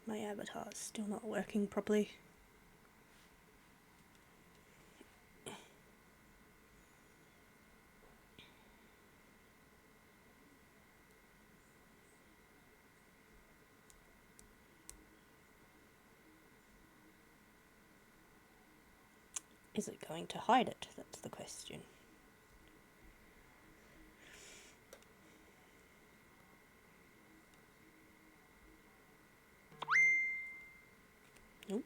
My avatar's still not working properly. Is it going to hide it? That's the question. Nope.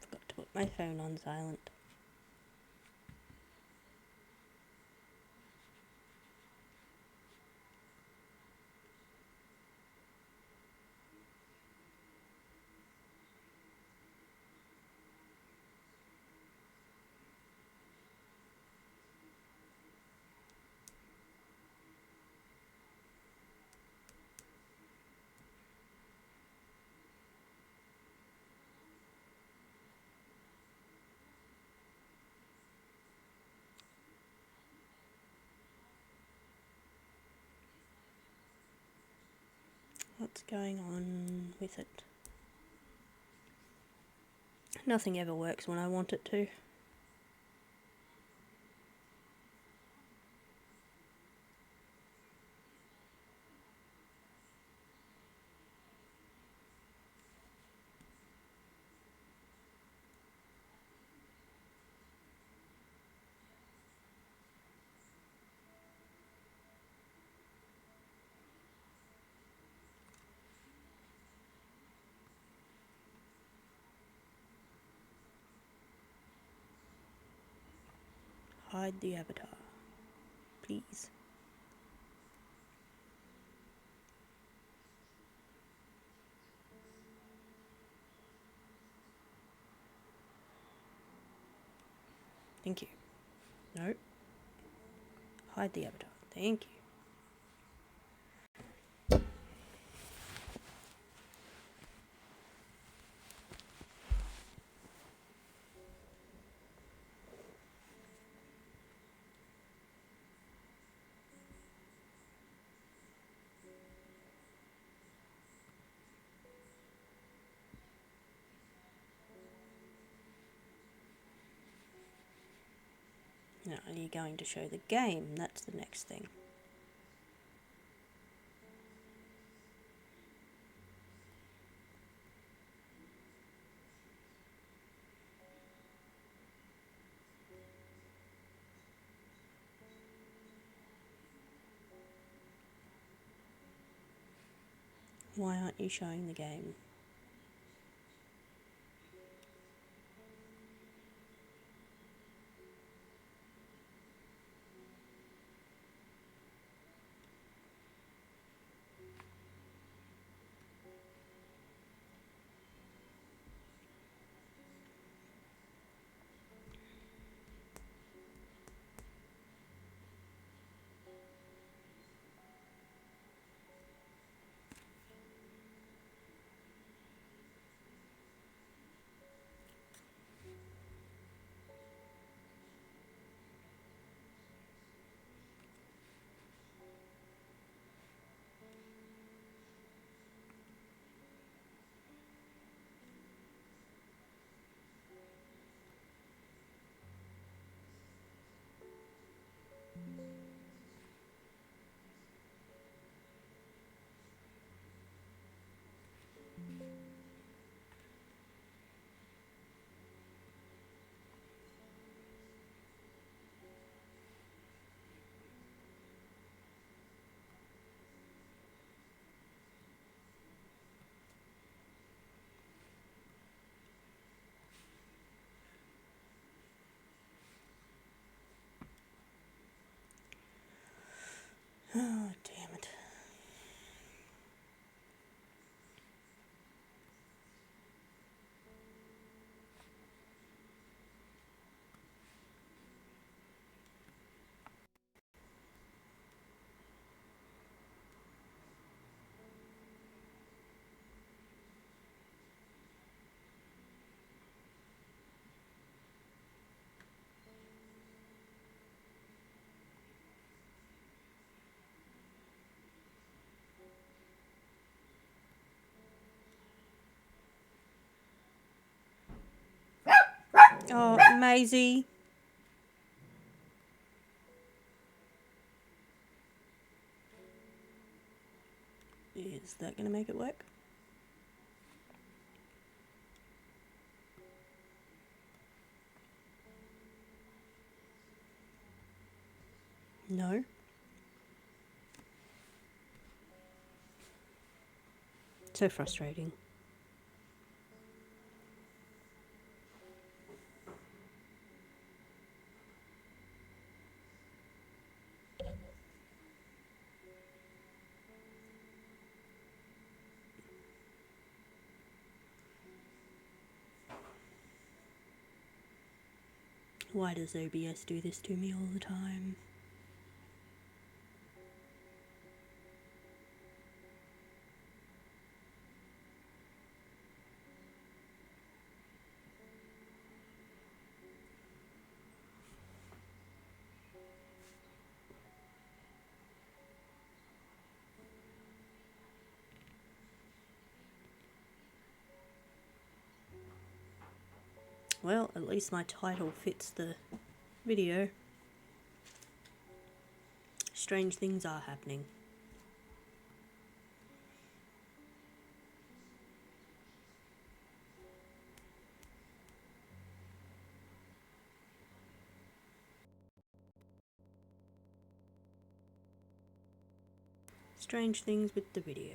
Forgot to put my phone on silent. What's going on with it? Nothing ever works when I want it to. Hide the avatar, please. Thank you. No. Hide the avatar. Thank you. Now, are you going to show the game? That's the next thing. Why aren't you showing the game? Oh, damn it. Maisie. Is that going to make it work? No. So frustrating. Why does OBS do this to me all the time? Well, at least my title fits the video. Strange things are happening. Strange things with the video.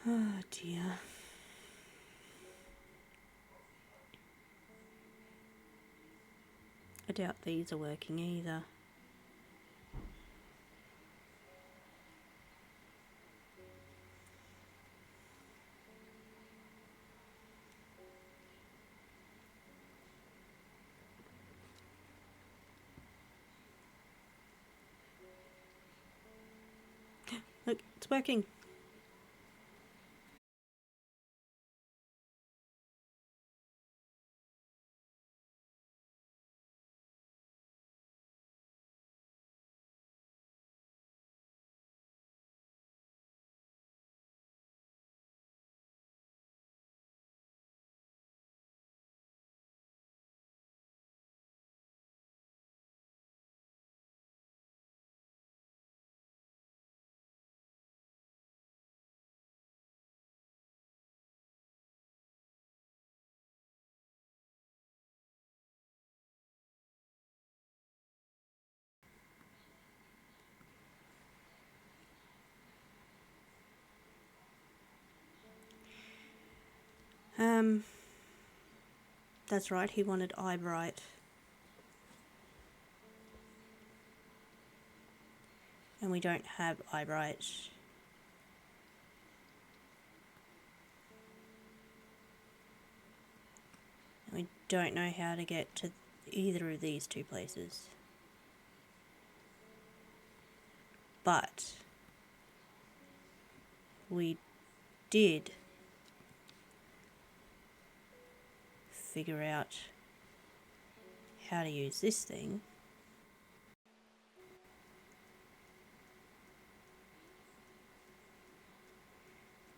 Oh dear. I doubt these are working either. Look, it's working. That's right, he wanted eye bright. And we don't have eye bright. And we don't know how to get to either of these two places. But we did figure out how to use this thing.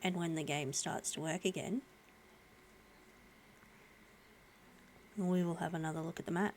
And when the game starts to work again, we will have another look at the map.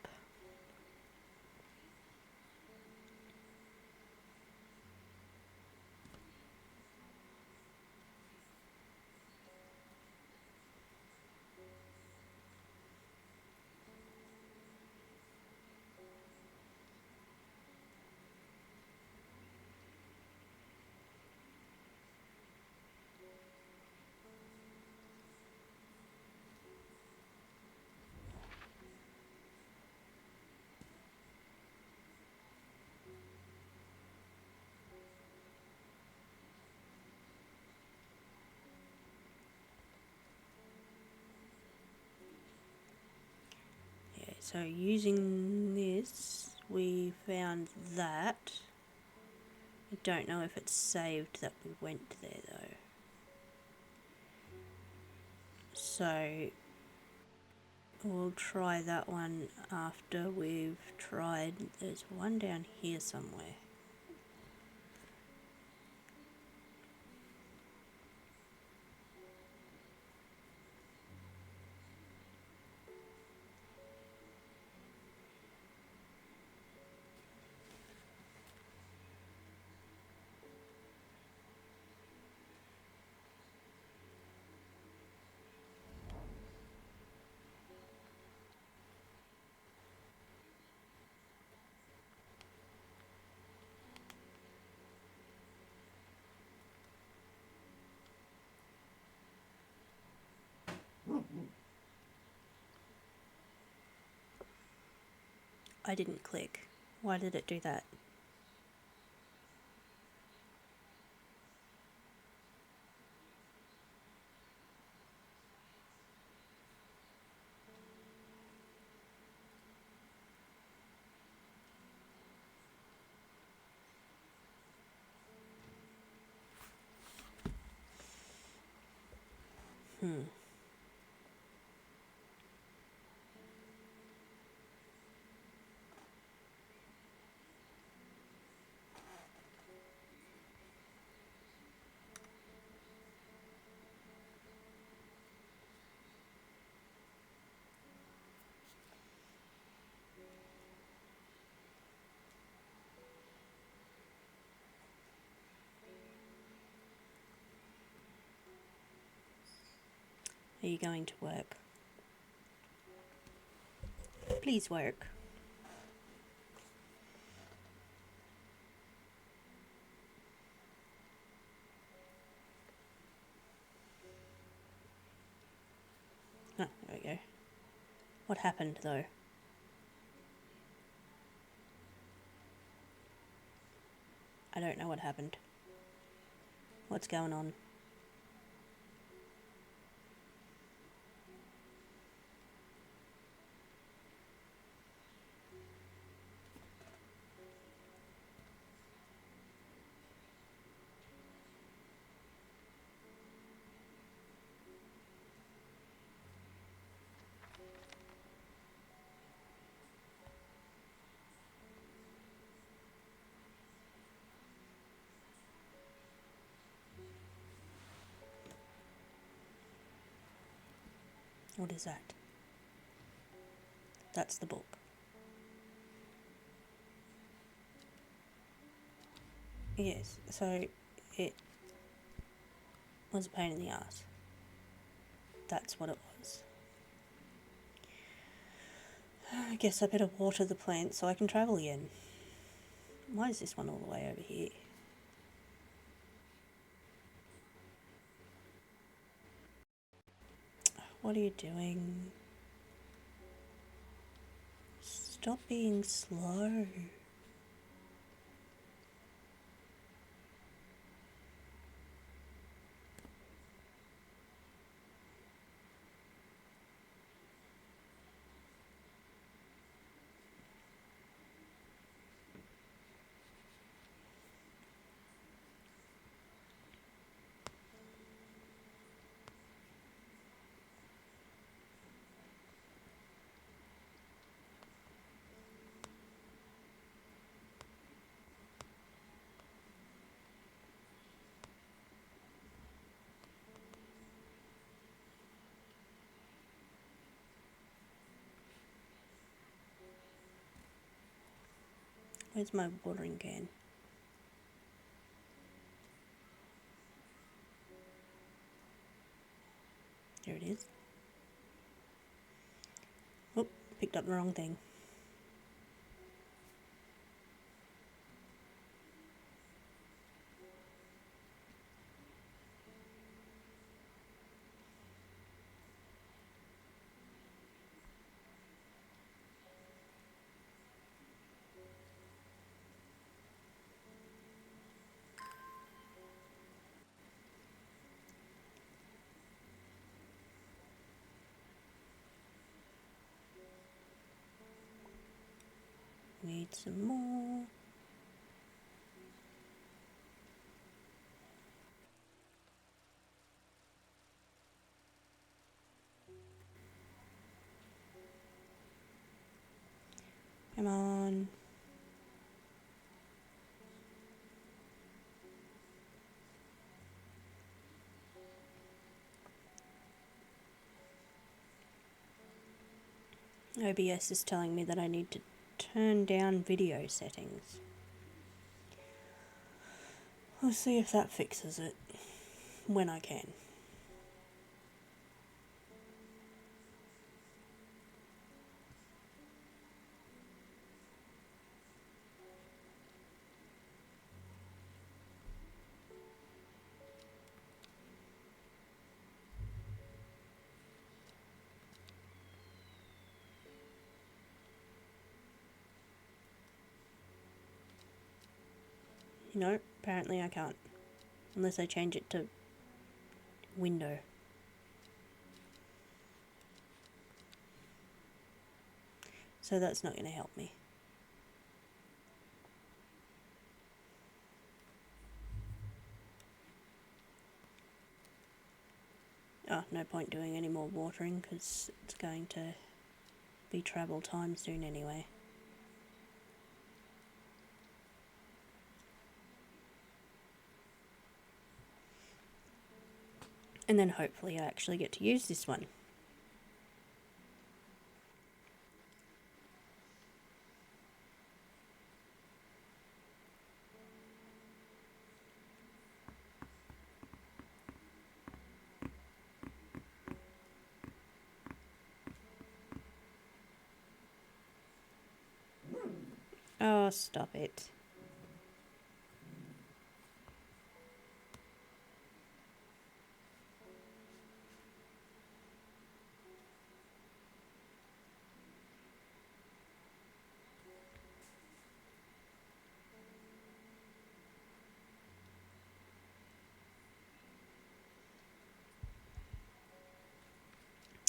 So using this, we found that. I don't know if it's saved that we went there though. So we'll try that one after we've tried. There's one down here somewhere. I didn't click. Why did it do that? Are you going to work? Please work. Oh, there we go. What happened though? I don't know what happened. What's going on? What is that? That's the book. Yes, so it was a pain in the ass. That's what it was. I guess I better water the plants so I can travel again. Why is this one all the way over here? What are you doing? Stop being slow. Where's my watering can? There it is. Oh, picked up the wrong thing. Need some more. Come on. OBS is telling me that I need to turn down video settings. We'll see if that fixes it when I can. No, apparently I can't. Unless I change it to window. So that's not going to help me. Oh, no point doing any more watering because it's going to be travel time soon anyway. And then hopefully I actually get to use this one. Oh, stop it.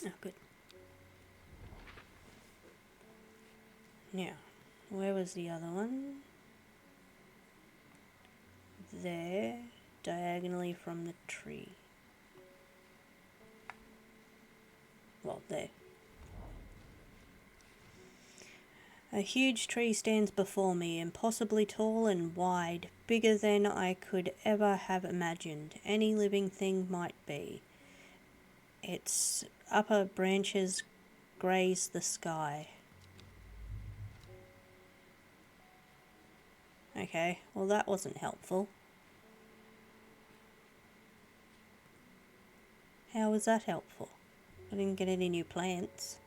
Oh, good. Now, where was the other one? There, diagonally from the tree. Well, there. A huge tree stands before me, impossibly tall and wide, bigger than I could ever have imagined any living thing might be. Its upper branches graze the sky. Okay, well that wasn't helpful. How was that helpful? I didn't get any new plants.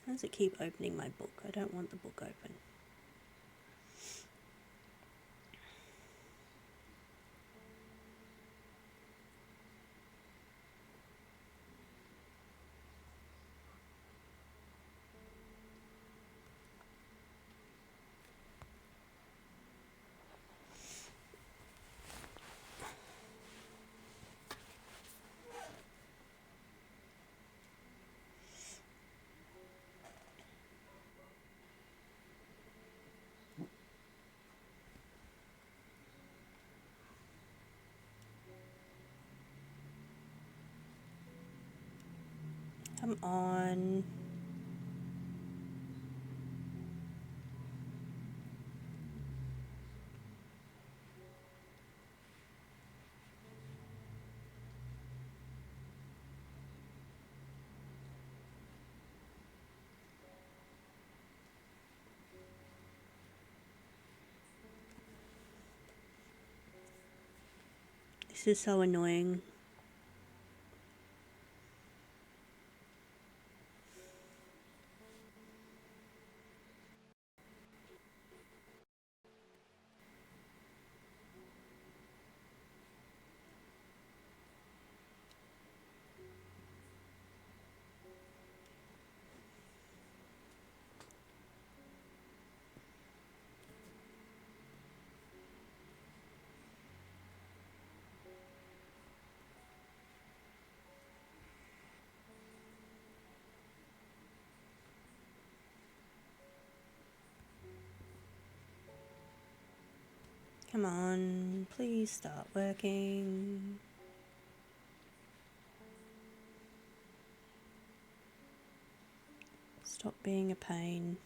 How does it keep opening my book? I don't want the book open. Come on. This is so annoying. Come on, please start working. Stop being a pain.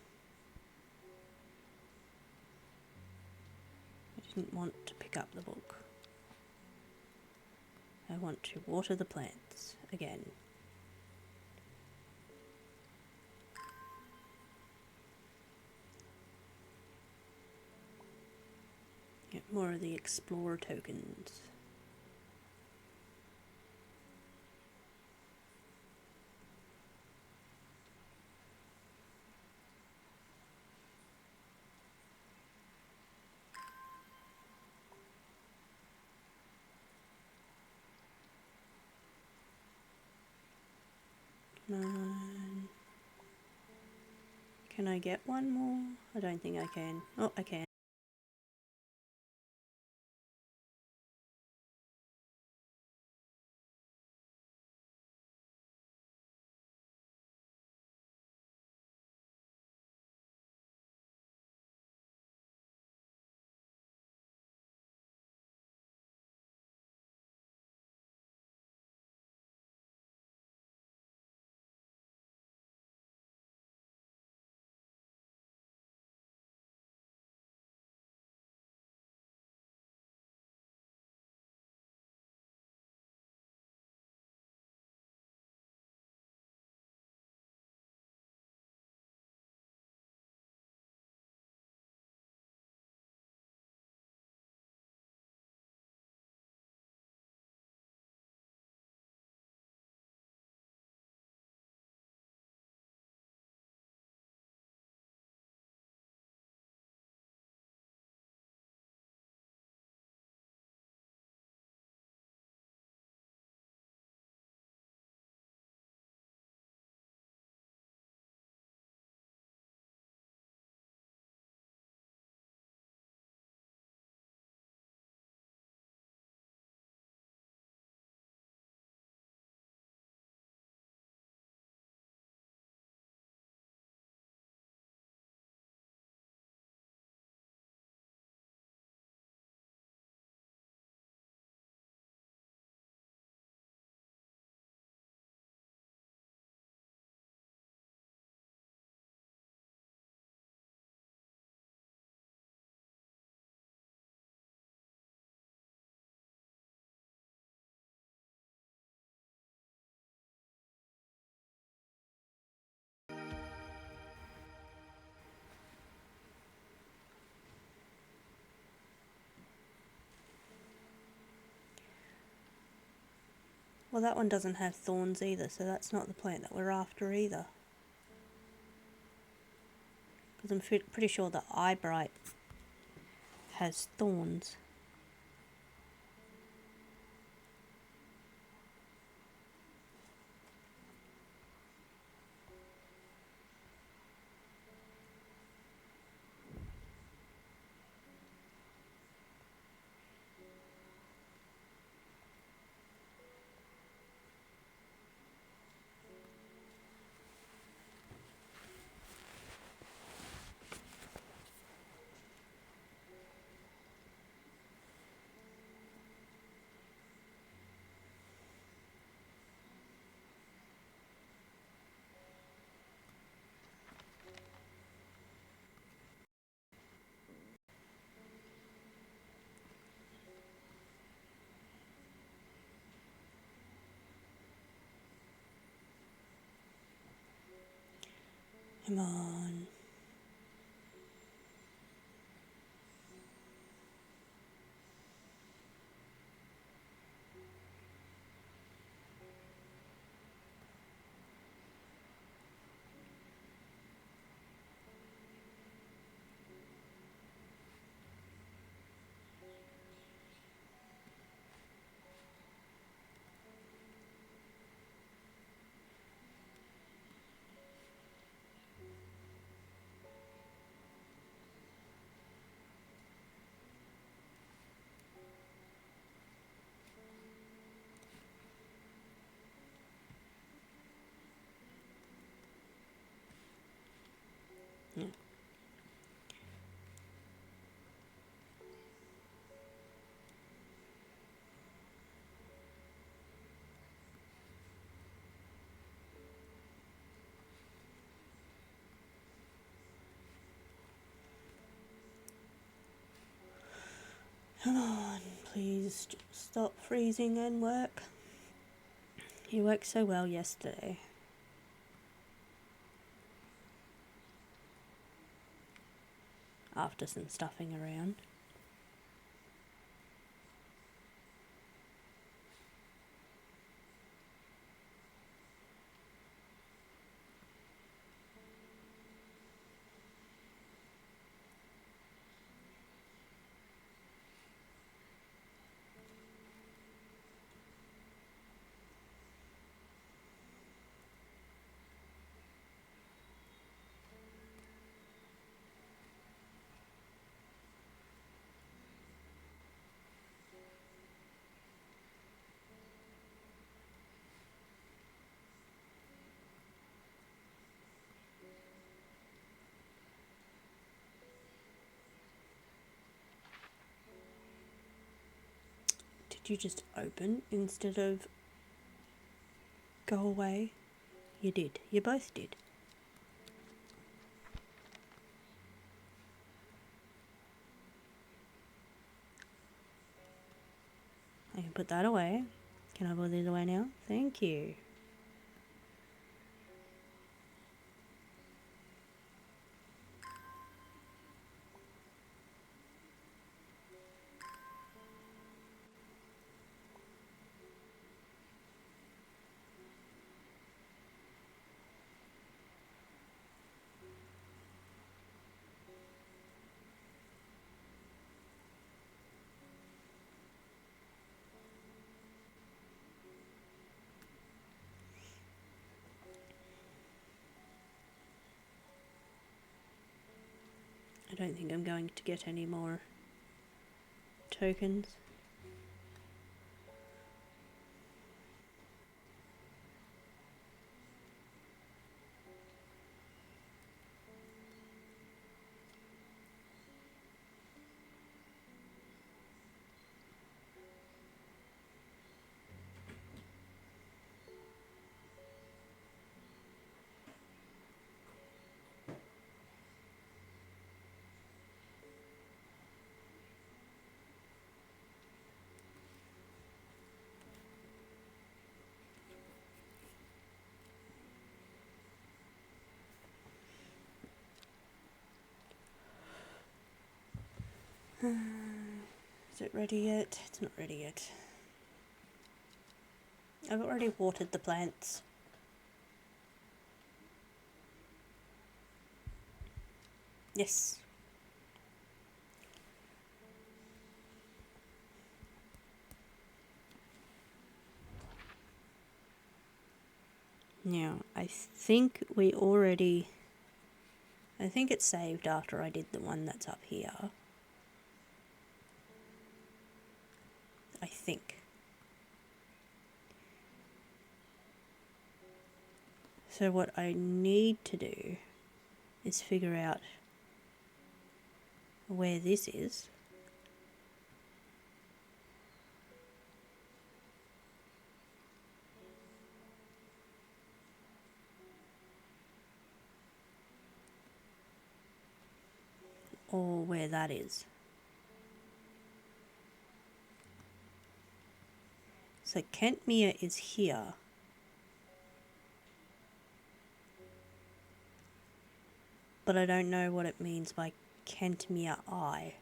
I didn't want to pick up the book. I want to water the plants again. Get more of the explorer tokens. Come on. Can I get one more? I don't think I can. Oh, I can. Well, that one doesn't have thorns either, so that's not the plant that we're after either. Because I'm pretty sure the eyebright has thorns. Come on. Yeah. Come on, please just stop freezing and work. You worked so well yesterday. After some stuffing around. Did you just open instead of go away? You did. You both did. I can put that away. Can I put this away now? Thank you. I don't think I'm going to get any more tokens. Is it ready yet? It's not ready yet. I've already watered the plants. Yes. Now, I think it's saved after I did the one that's up here. I think. So what I need to do is figure out where this is. Or where that is. So Kentmere is here. but I don't know what it means by Kentmere eye.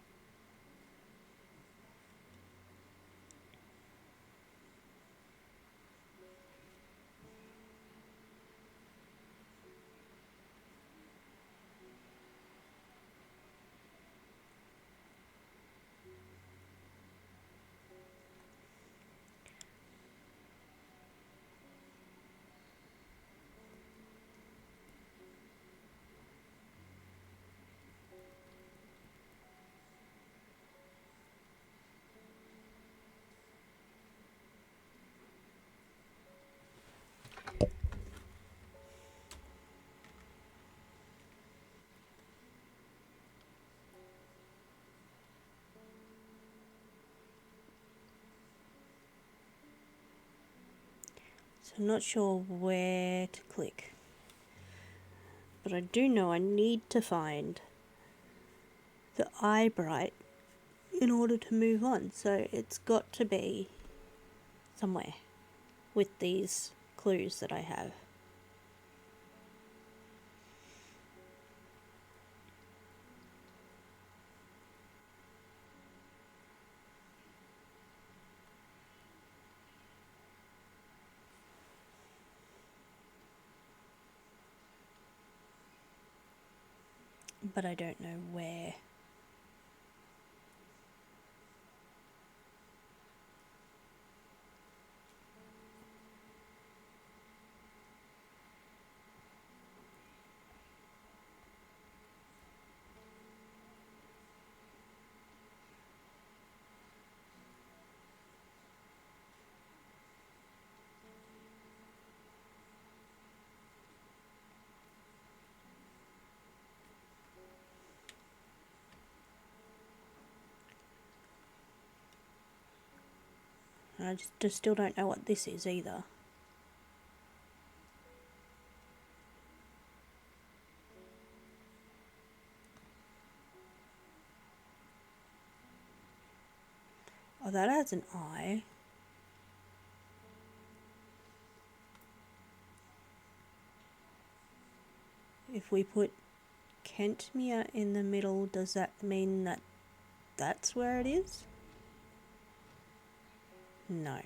So I'm not sure where to click. But I do know I need to find the eye bright in order to move on. So it's got to be somewhere with these clues that I have. But I don't know where. I just still don't know what this is either. Oh, that has an eye. If we put Kentmere in the middle, does that mean that that's where it is? No.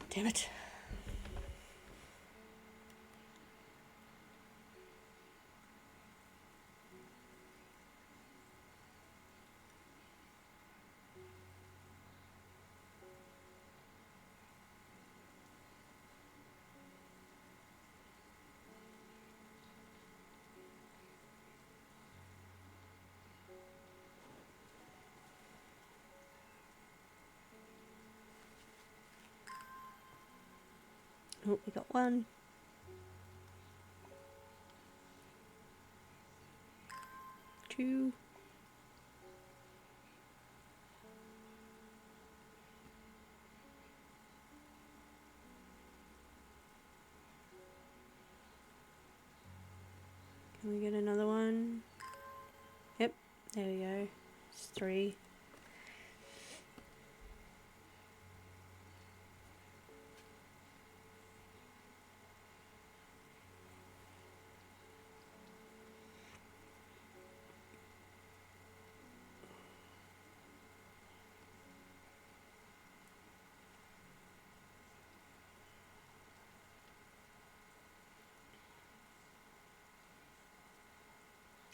Damn it. Oh, we got one. Two. Can we get another one? Yep, there we go. It's three.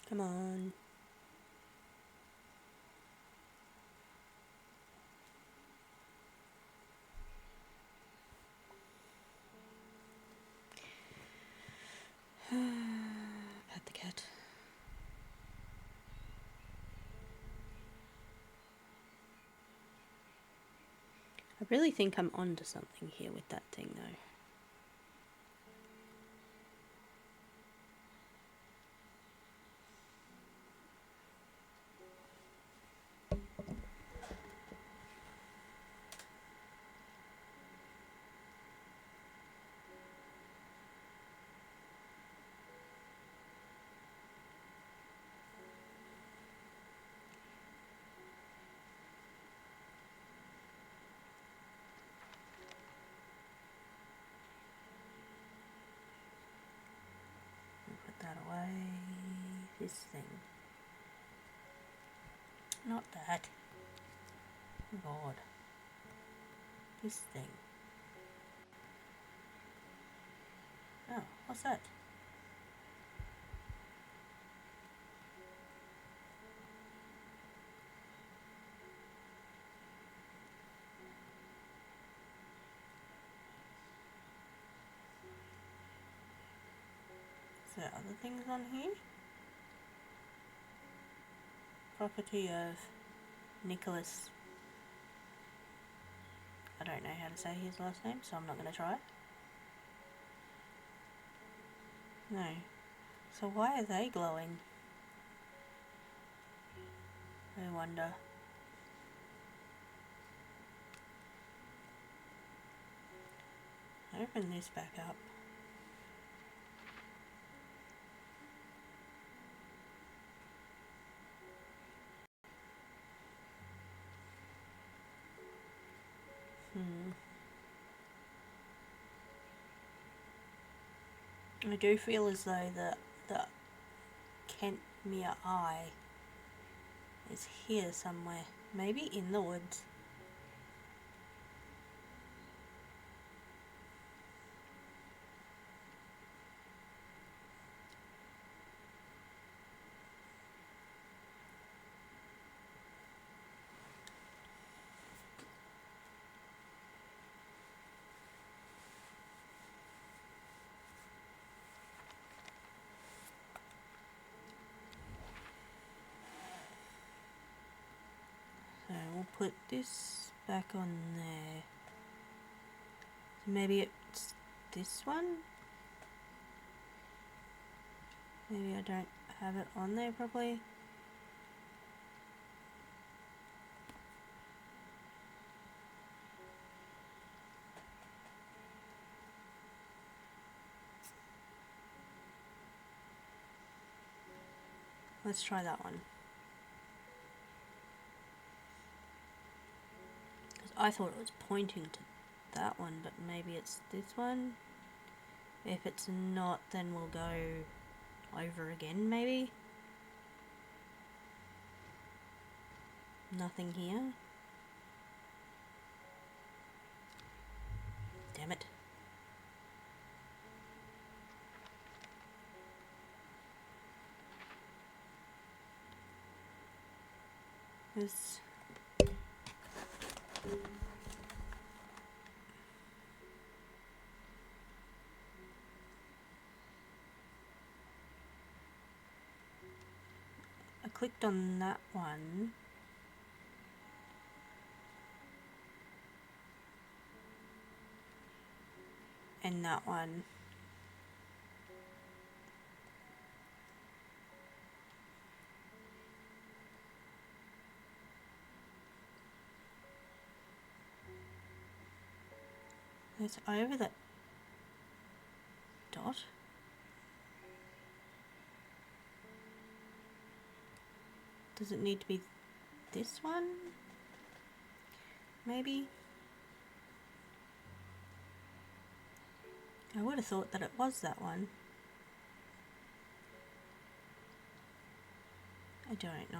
Come on. Pat the cat. I really think I'm onto something here with that thing though. that away. This thing. Not that. God. This thing. Oh, what's that? Is there other things on here? Property of Nicholas. I don't know how to say his last name, so I'm not going to try it. No. So why are they glowing? I wonder. Open this back up. I do feel as though the Kentmere eye is here somewhere. Maybe in the woods. So we'll put this back on there. Maybe it's this one? Maybe I don't have it on there properly. Let's try that one. Because I thought it was pointing to that one, but maybe it's this one. If it's not, then we'll go over again, maybe. Nothing here. Damn it. This. I clicked on that one. And that one. It's over that dot. Does it need to be this one? Maybe? I would have thought that it was that one. I don't know.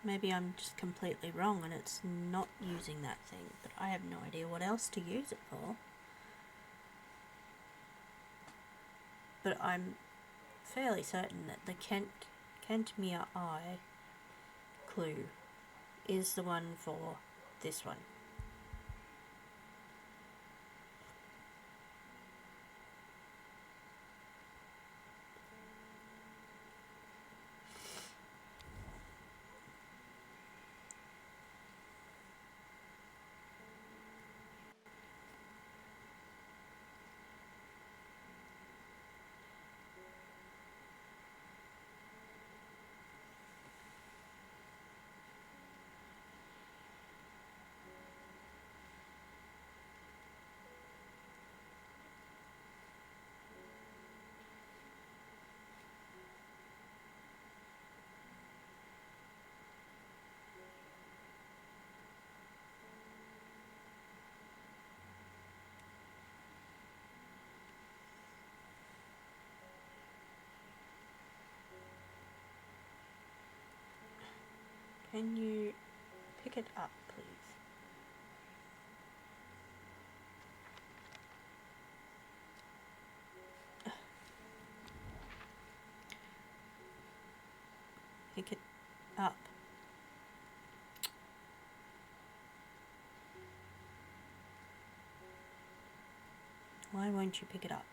Maybe I'm just completely wrong and it's not using that thing, but I have no idea what else to use it for. But I'm fairly certain that the Kentmere eye clue is the one for this one. Can you pick it up, please? Pick it up. Why won't you pick it up?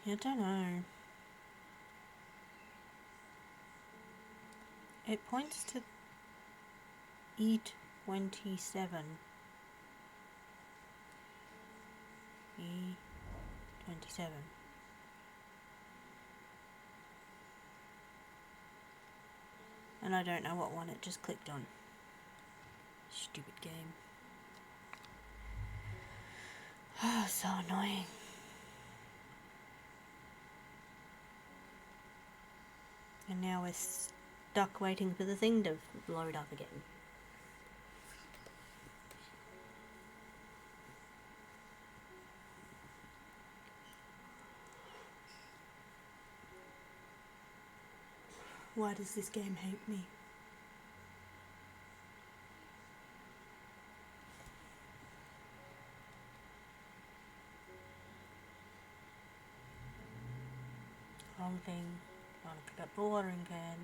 I don't know. It points to E27. E27. And I don't know what one it just clicked on. Stupid game. Oh, so annoying. And now we're stuck waiting for the thing to load up again. Why does this game hate me? Wrong thing. I want to pick up the watering can.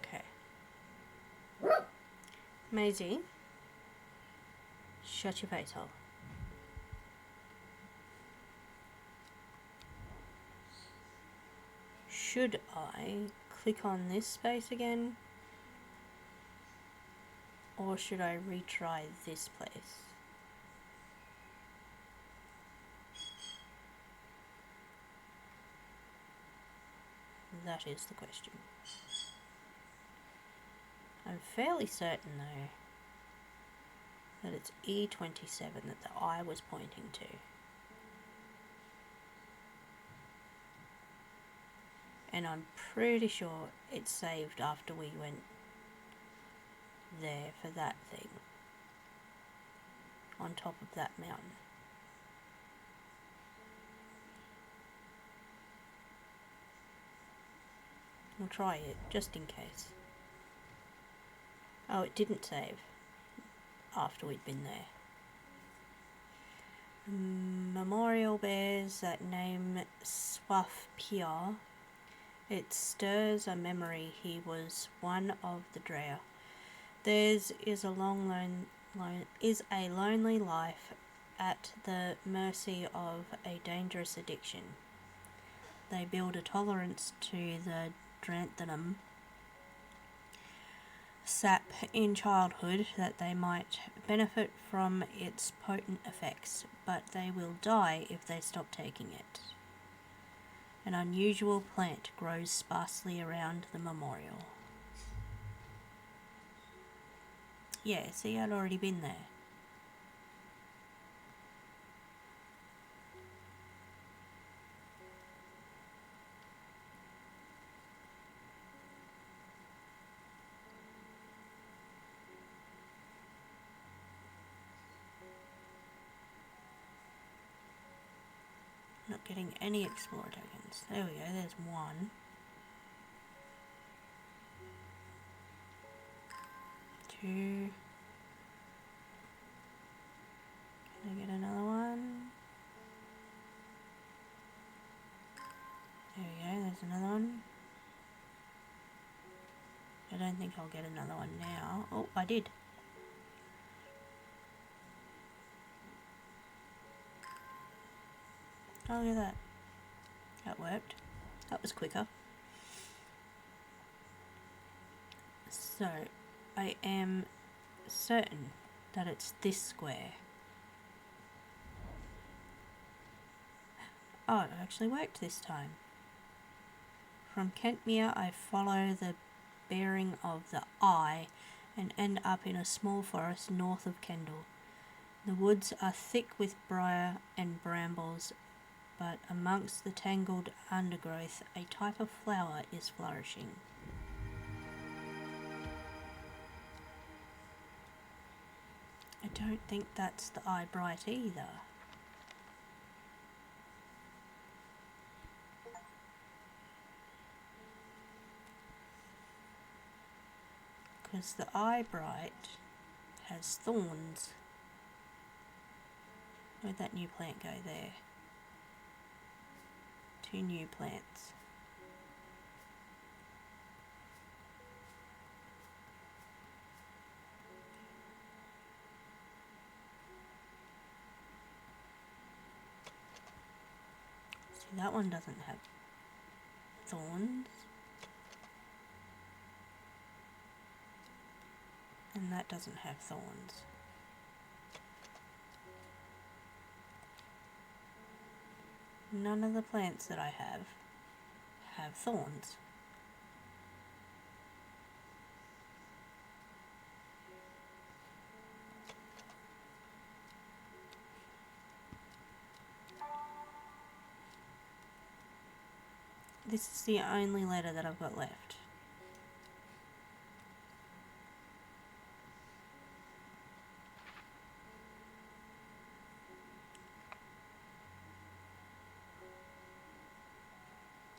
Okay. Maisie, shut your face hole. Should I click on this space again? Or should I retry this place? That is the question. I'm fairly certain though that it's E27 that the eye was pointing to. And I'm pretty sure it's saved after we went there for that thing. On top of that mountain. We'll try it, just in case. Oh, it didn't save after we'd been there. Memorial bears that name Swaf Pia. It stirs a memory he was one of the Drea. Theirs is a lonely life at the mercy of a dangerous addiction. they build a tolerance to the dranthanum sap in childhood that they might benefit from its potent effects, but they will die if they stop taking it. An unusual plant grows sparsely around the memorial. Yeah, see, I'd already been there. Not getting any explorer tokens. There we go, there's one. 2. Can I get another one? There we go, there's another one. I don't think I'll get another one now. Oh, I did. Oh, look at that. That worked. That was quicker. So, I am certain that it's this square. Oh, it actually worked this time. From Kentmere, I follow the bearing of the eye and end up in a small forest north of Kendal. The woods are thick with briar and brambles, but amongst the tangled undergrowth, a type of flower is flourishing. I don't think that's the eyebright either. Because the eyebright has thorns. Where'd that new plant go there? 2 new plants. See, that one doesn't have thorns. And that doesn't have thorns. None of the plants that I have thorns. This is the only letter that I've got left.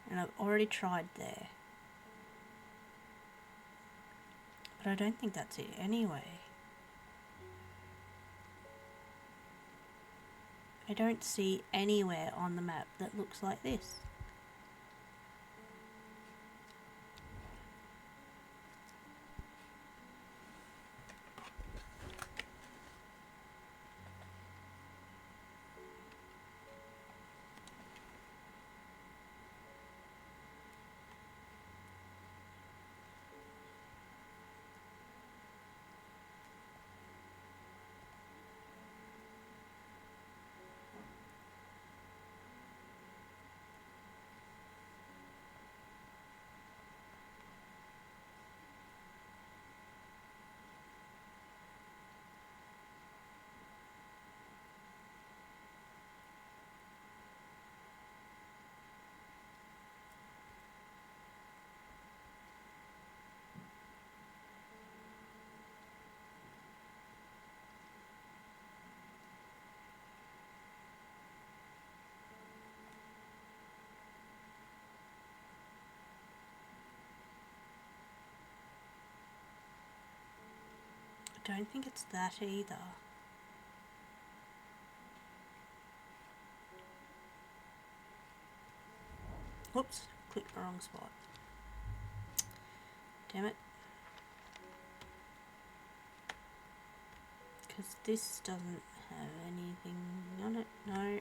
And I've already tried there. But I don't think that's it anyway. I don't see anywhere on the map that looks like this. I don't think it's that either. Whoops, clicked the wrong spot. Damn it. Because this doesn't have anything on it. No.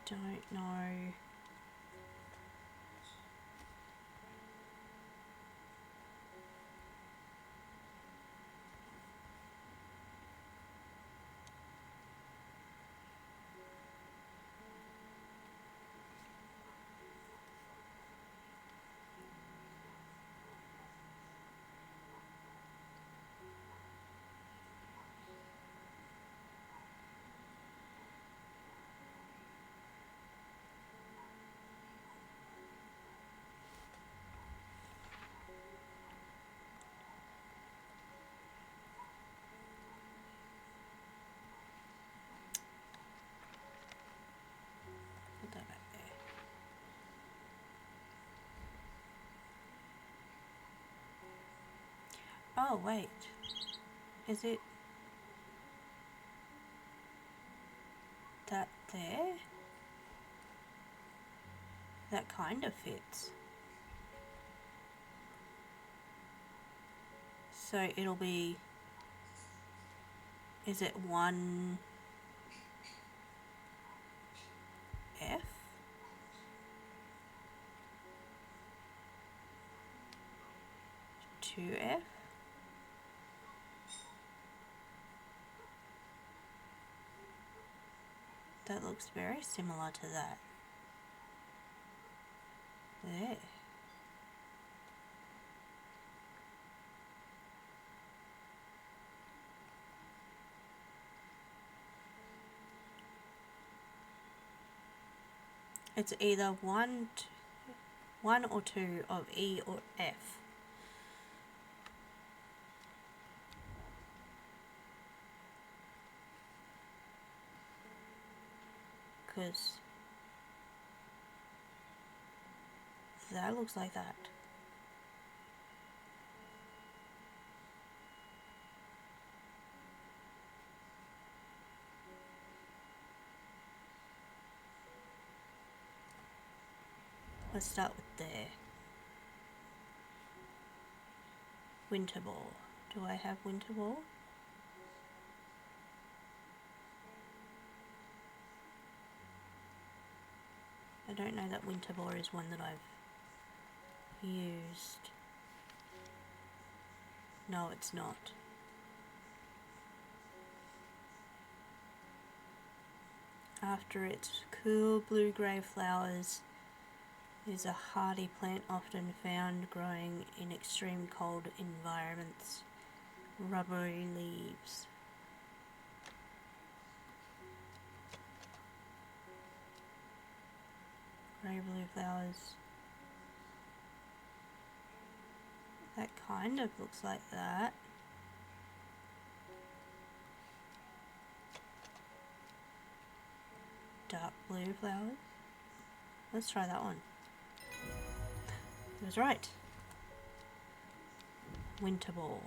don't know. Put that back there. Oh, wait. Is it that there? That kind of fits. So it'll be, is it 1F? 2F? That looks very similar to that. There. It's either one or two of E or F. Because that looks like that. Let's start with there. Winter ball. Do I have winter ball? I don't know that winter ball is one that I've used. No, it's not. After its cool blue-grey flowers is a hardy plant often found growing in extreme cold environments. Rubbery leaves. Grey-blue flowers. That kind of looks like that. Dark blue flowers. Let's try that one. I was right. Winter ball.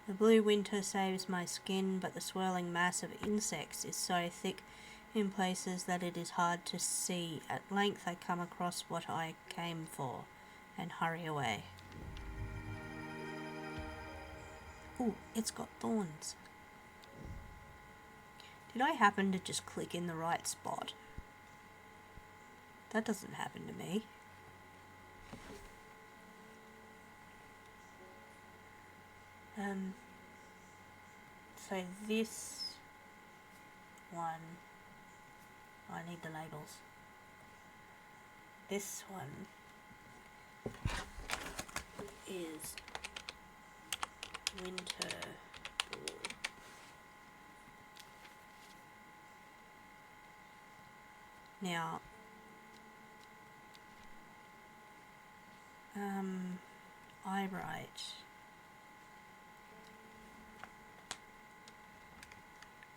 The blue winter saves my skin, but the swirling mass of insects is so thick in places that it is hard to see. At length I come across what I came for and hurry away. Ooh, it's got thorns. Did I happen to just click in the right spot? That doesn't happen to me. So this one, I need the labels. This one is winter ball. Now, I write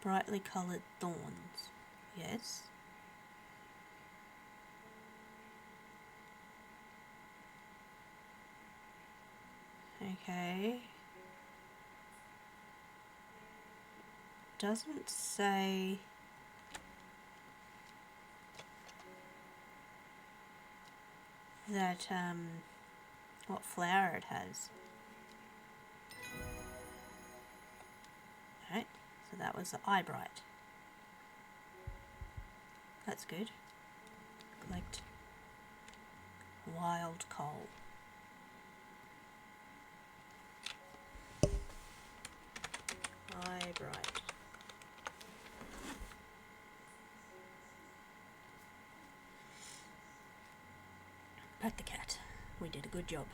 brightly coloured thorns, yes. Okay. Doesn't say that, what flower it has. Right, so that was the eye bright. That's good. Collect wild coal. Right. Pat the cat. We did a good job.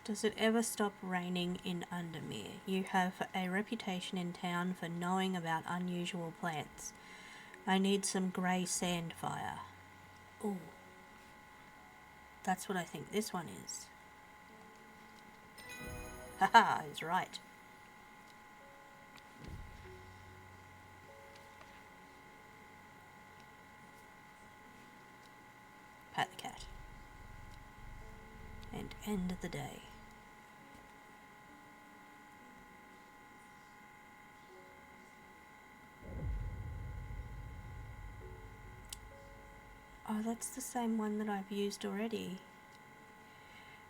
Does it ever stop raining in Undermere? You have a reputation in town for knowing about unusual plants. I need some grey sand fire. Ooh. That's what I think this one is. Haha, I was right. Pat the cat. And end the day. Oh, that's the same one that I've used already.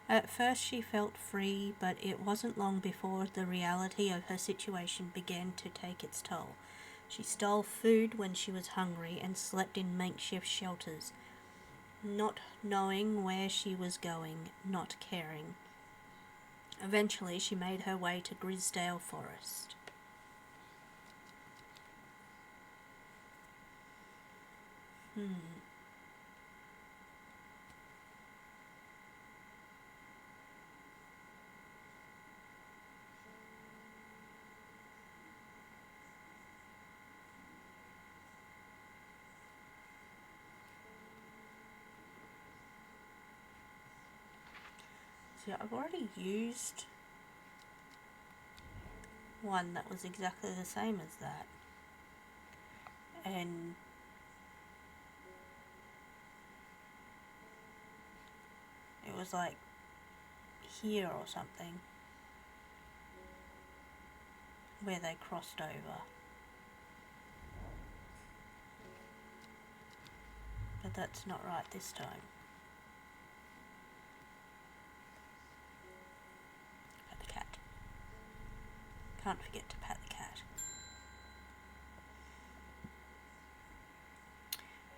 At first she felt free, but it wasn't long before the reality of her situation began to take its toll. She stole food when she was hungry and slept in makeshift shelters, not knowing where she was going, not caring. Eventually she made her way to Grisdale Forest. See, I've already used one that was exactly the same as that. And it was like here or something where they crossed over. But that's not right this time. Pat the cat. Can't forget to pat the cat.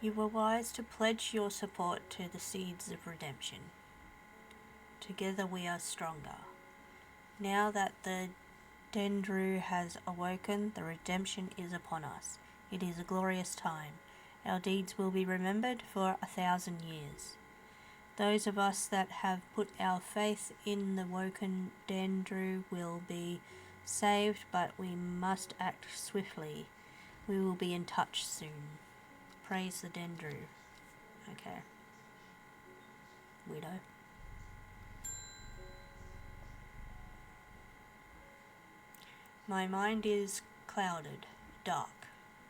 You were wise to pledge your support to the seeds of redemption. Together we are stronger. Now that the Dendru has awoken, the redemption is upon us. It is a glorious time. Our deeds will be remembered for 1,000 years. Those of us that have put our faith in the woken Dendru will be saved, but we must act swiftly. We will be in touch soon. Praise the Dendru. Okay. Widow. My mind is clouded, dark.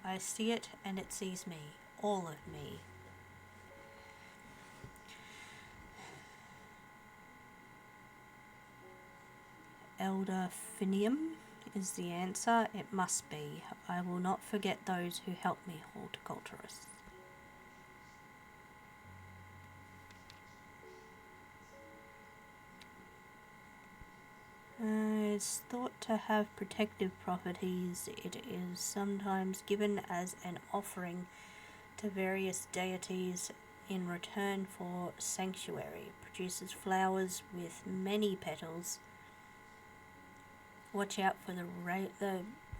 I see it and it sees me, all of me. Elder Finium is the answer. It must be. I will not forget those who helped me, horticulturist. It's thought to have protective properties. It is sometimes given as an offering to various deities in return for sanctuary. Produces flowers with many petals. Watch out for the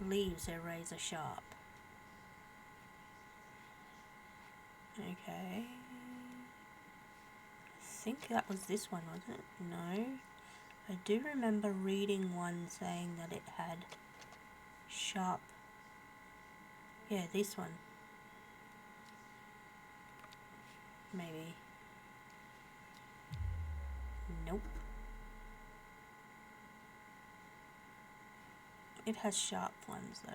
leaves, they're razor sharp. Okay. I think that was this one, wasn't it? No. I do remember reading one saying that it had sharp... Yeah, this one. Maybe. Nope. It has sharp ones though.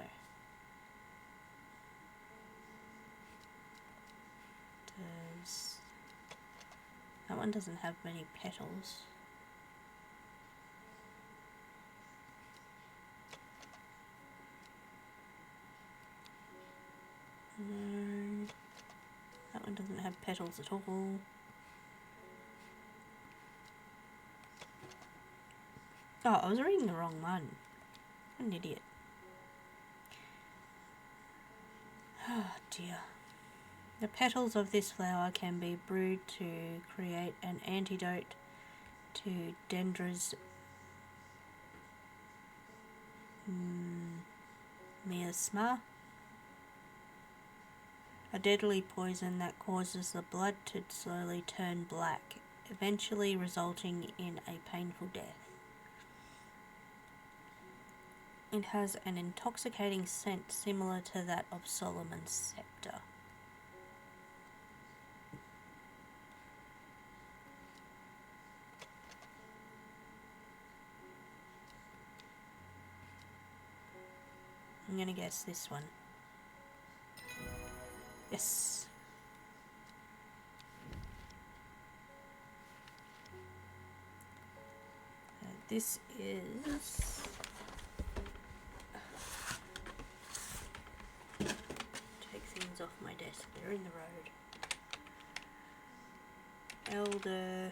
That one doesn't have many petals. No. That one doesn't have petals at all. Oh, I was reading the wrong one. I'm an idiot. Oh dear. The petals of this flower can be brewed to create an antidote to Dendra's miasma, a deadly poison that causes the blood to slowly turn black, eventually resulting in a painful death. It has an intoxicating scent similar to that of Solomon's scepter. I'm gonna guess this one. Yes. This is... Take things off my desk, they're in the road. Elder...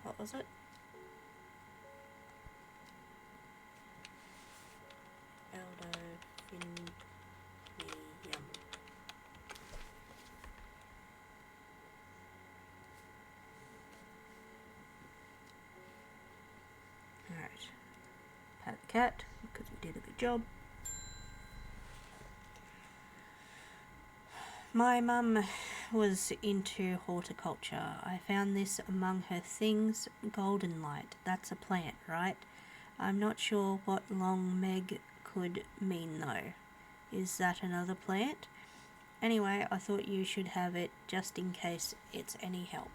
What was it? Elder Finnium. Alright. Pat the cat, because we did a good job. My mum was into horticulture. I found this among her things. Golden light. That's a plant, right? I'm not sure what long Meg could mean though. Is that another plant? Anyway, I thought you should have it just in case it's any help.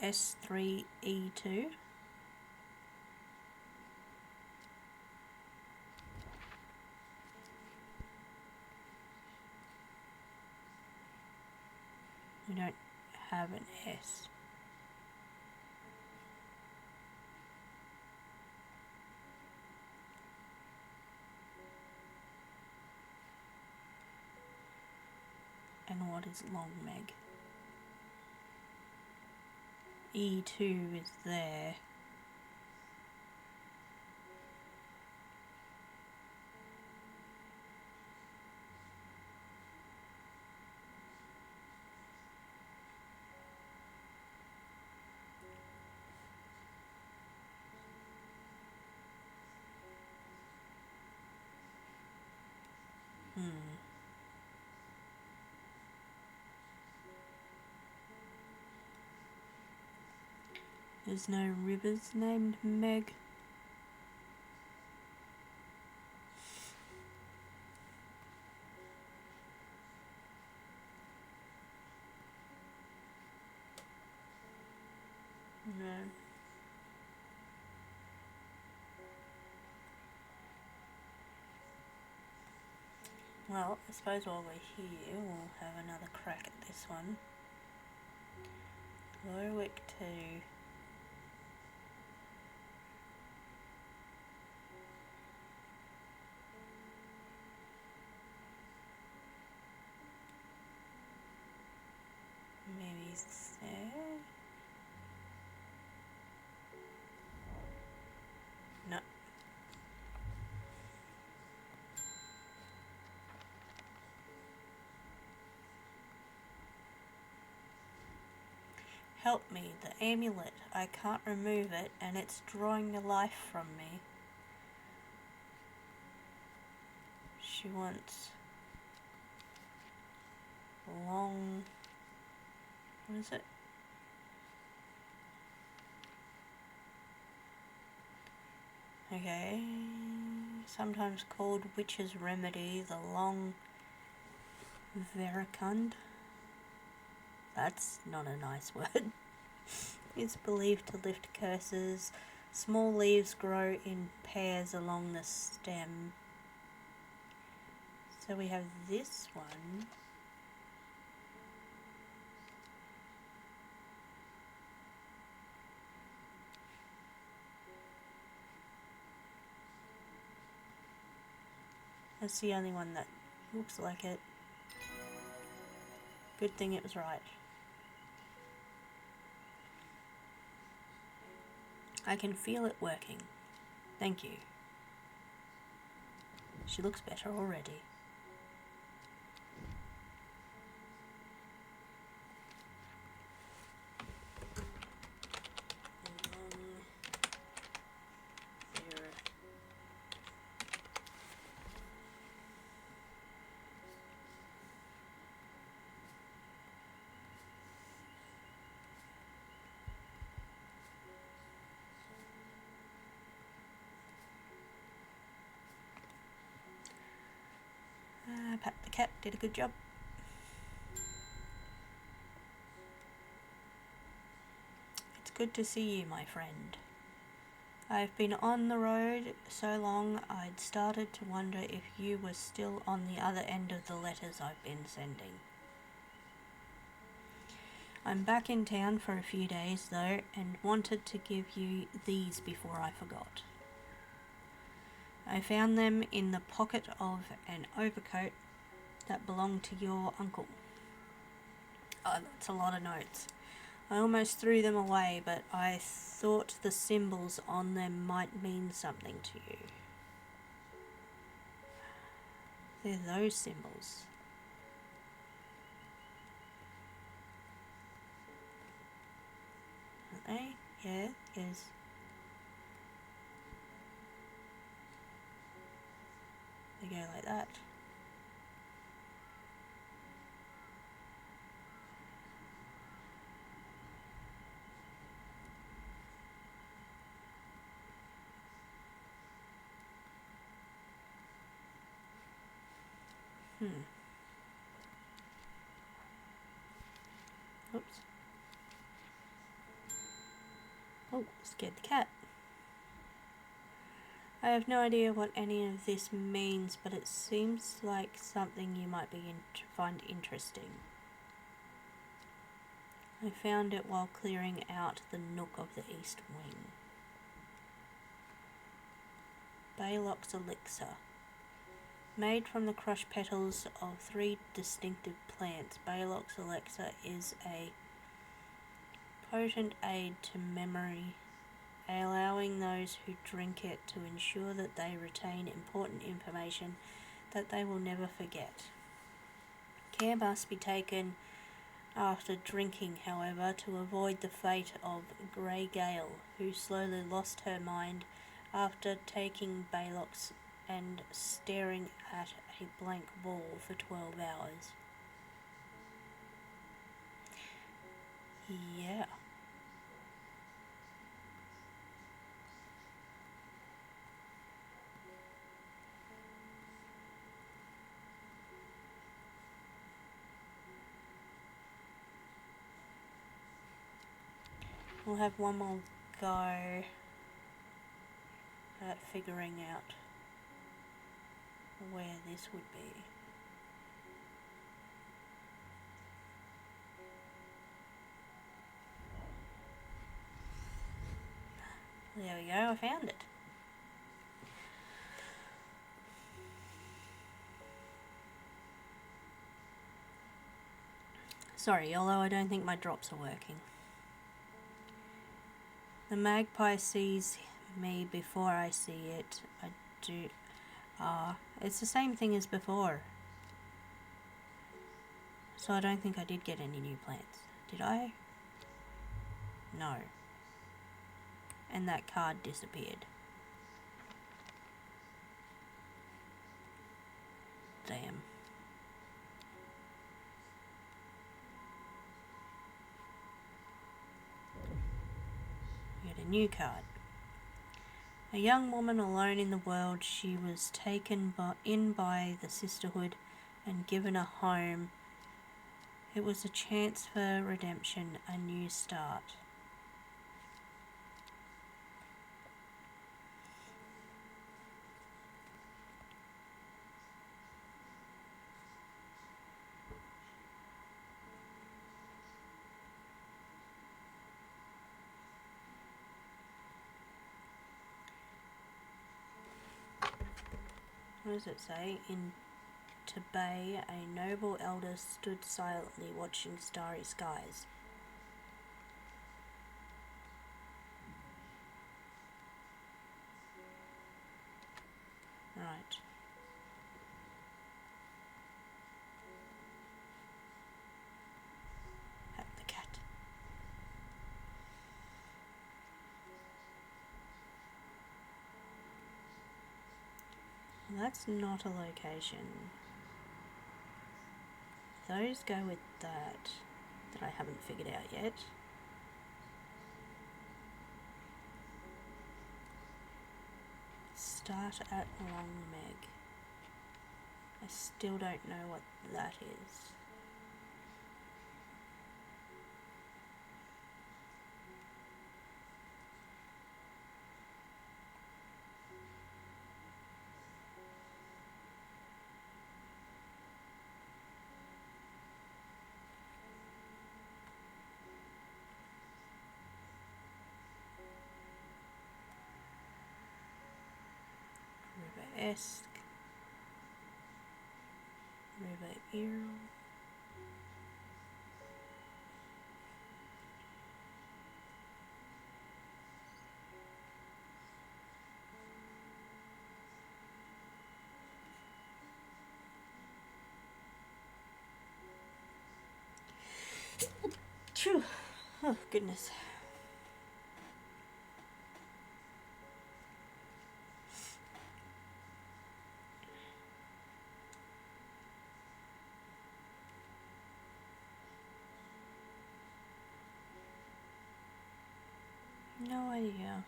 S3E2. We don't have an S. And what is long Meg? E2 is there. There's no rivers named Meg. No. Well, I suppose while we're here, we'll have another crack at this one. Warwick 2. Maybe it's there. No. Help me, the amulet. I can't remove it and it's drawing the life from me. She wants long... What is it? Okay. Sometimes called witch's remedy, the long veracund. That's not a nice word. It's believed to lift curses. Small leaves grow in pairs along the stem. So we have this one. That's the only one that looks like it. Good thing it was right. I can feel it working. Thank you. She looks better already. Pat the cat did a good job. It's good to see you, my friend. I've been on the road so long I'd started to wonder if you were still on the other end of the letters I've been sending. I'm back in town for a few days though, and wanted to give you these before I forgot. I found them in the pocket of an overcoat that belonged to your uncle. Oh, that's a lot of notes. I almost threw them away, but I thought the symbols on them might mean something to you. They're those symbols. Aren't they? Yeah, yes. They go like that. Oops. Oh, scared the cat. I have no idea what any of this means, but it seems like something you might find interesting. I found it while clearing out the nook of the east wing. Baylock's elixir. Made from the crushed petals of 3 distinctive plants, Baylock's elixir is a potent aid to memory, allowing those who drink it to ensure that they retain important information that they will never forget. Care must be taken after drinking, however, to avoid the fate of Grey Gale, who slowly lost her mind after taking Baylock's and staring at a blank wall for 12 hours. Yeah. We'll have one more go at figuring out where this would be. There we go, I found it. Sorry, although I don't think my drops are working. The magpie sees me before I see it. I do. It's the same thing as before. So I don't think I did get any new plants. Did I? No. And that card disappeared. Damn. We get a new card. A young woman alone in the world, she was taken in by the sisterhood and given a home. It was a chance for redemption, a new start. What does it say? to bay, a noble elder stood silently watching starry skies. Right. Pat the cat. Well, that's not a location. Those go with that I haven't figured out yet. Start at Long Meg. I still don't know what that is. River Esk, River Earl, Phew. Oh goodness. No idea.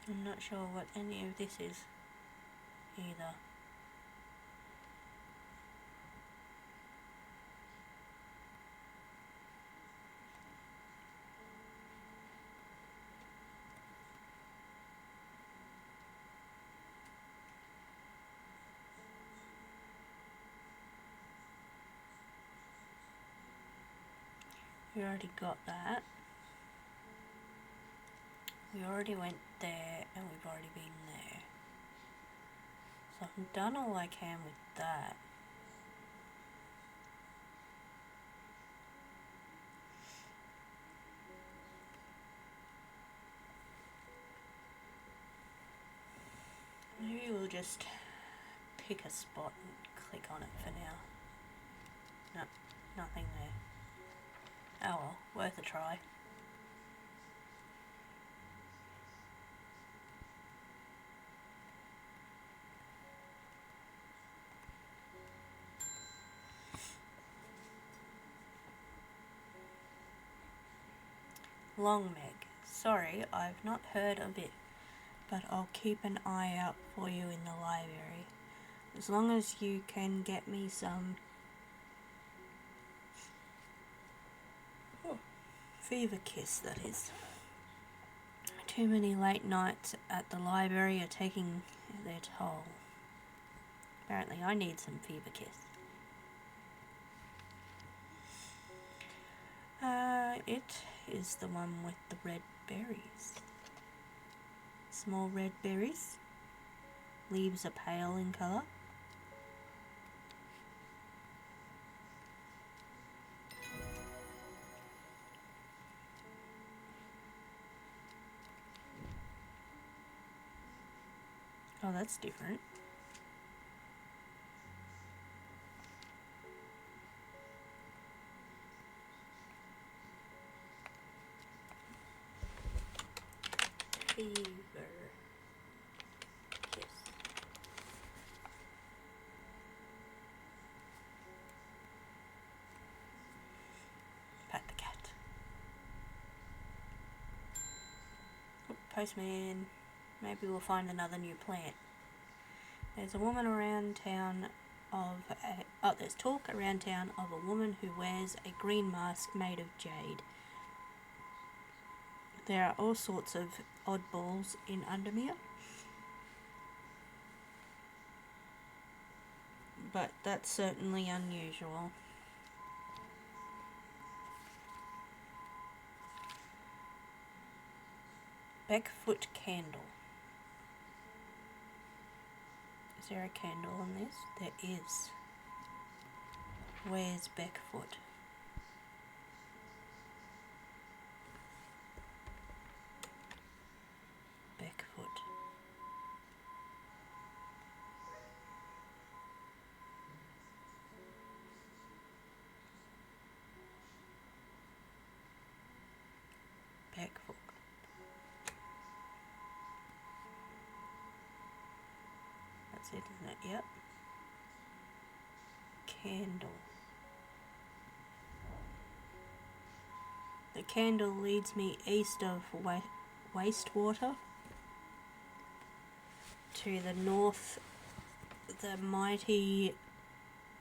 I'm not sure what any of this is either. We already got that. We already went there and we've already been there. So I've done all I can with that. Maybe we'll just pick a spot and click on it for now. No, nothing there. Oh well, worth a try. Long Meg. Sorry, I've not heard of it, but I'll keep an eye out for you in the library. As long as you can get me some fever kiss, that is. Too many late nights at the library are taking their toll. Apparently I need some fever kiss. It is the one with the red berries. Small red berries. Leaves are pale in colour. Oh, that's different. Fever kiss. Pat the cat. Oh, postman. Maybe we'll find another new plant. There's a woman around town there's talk around town of a woman who wears a green mask made of jade. There are all sorts of oddballs in Undermere, but that's certainly unusual. Beckfoot candle. Is there a candle on this? There is. Where's Beckfoot? Beckfoot. Beckfoot. That's it, isn't it? Yep. Candle. The candle leads me east of wastewater. To the north, the mighty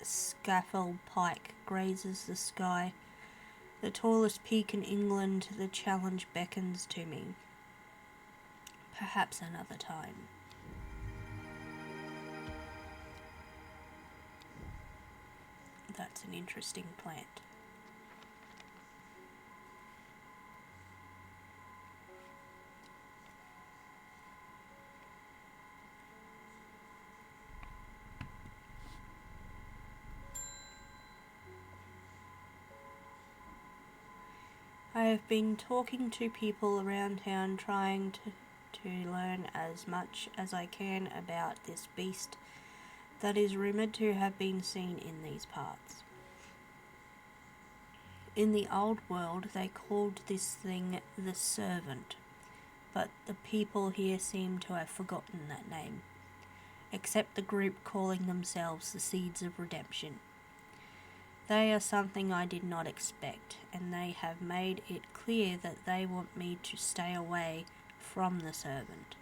scaffold pike grazes the sky. The tallest peak in England, the challenge beckons to me. Perhaps another time. That's an interesting plant. I have been talking to people around town trying to learn as much as I can about this beast that is rumoured to have been seen in these parts. In the old world they called this thing the Servant, but the people here seem to have forgotten that name, except the group calling themselves the Seeds of Redemption. They are something I did not expect, and they have made it clear that they want me to stay away from the Servant.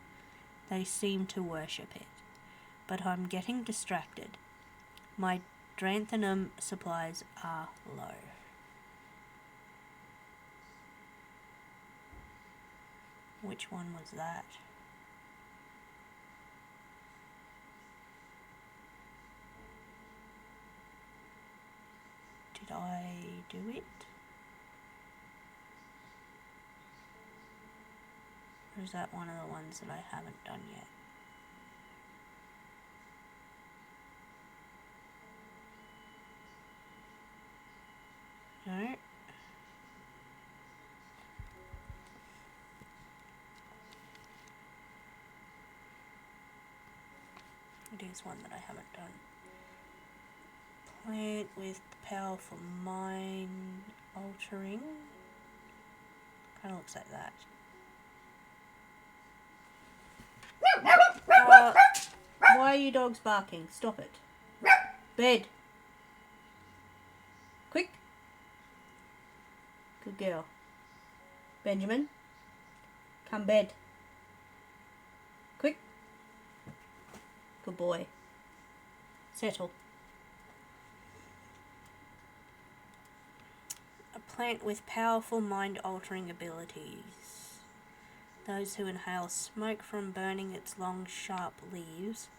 They seem to worship it, but I'm getting distracted. My Dranthanum supplies are low. Which one was that? Did I do it? Or is that one of the ones that I haven't done yet? No. It is one that I haven't done. Plant with powerful mind altering. Kind of looks like that. Why are you dogs barking? Stop it. Bed. Quick. Good girl. Benjamin. Come bed. Quick. Good boy. Settle. A plant with powerful mind-altering abilities. Those who inhale smoke from burning its long, sharp leaves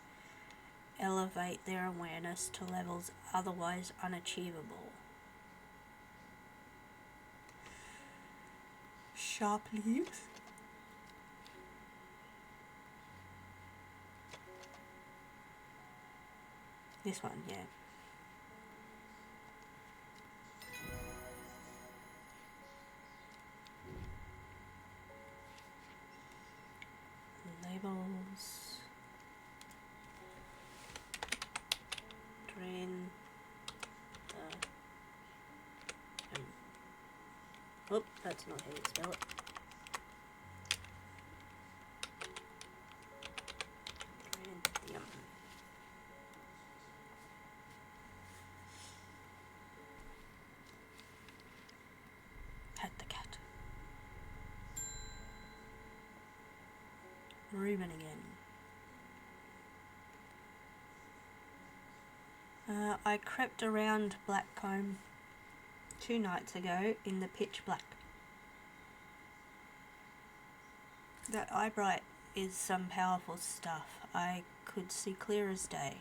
elevate their awareness to levels otherwise unachievable. Sharp leaves? This one, yeah. Labels. Drain. Oh, that's not how you spell it. Yum. Pat the cat. Reuben again. I crept around Blackcomb 2 nights ago in the pitch black. That eyebright is some powerful stuff. I could see clear as day.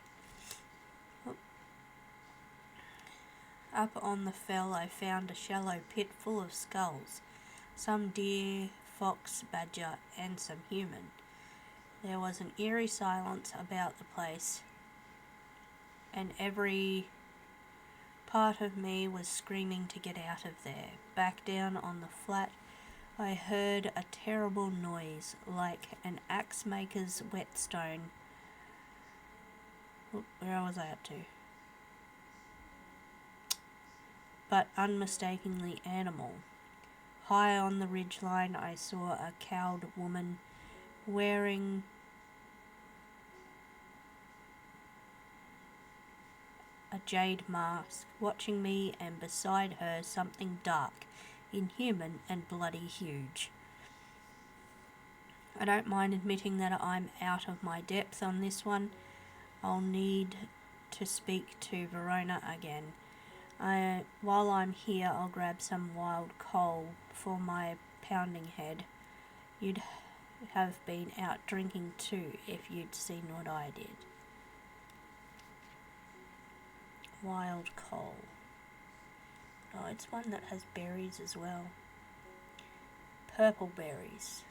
Up on the fell I found a shallow pit full of skulls. Some deer fox, badger, and some human. There was an eerie silence about the place, and every part of me was screaming to get out of there. Back down on the flat, I heard a terrible noise, like an axe maker's whetstone. Where was I up to? But unmistakably animal. High on the ridgeline, I saw a cowled woman wearing a jade mask, watching me, and beside her something dark, inhuman, and bloody huge. I don't mind admitting that I'm out of my depth on this one. I'll need to speak to Verona again. While I'm here, I'll grab some wild coal for my pounding head. You'd have been out drinking too if you'd seen what I did. Wild coal. Oh, it's one that has berries as well. Purple berries.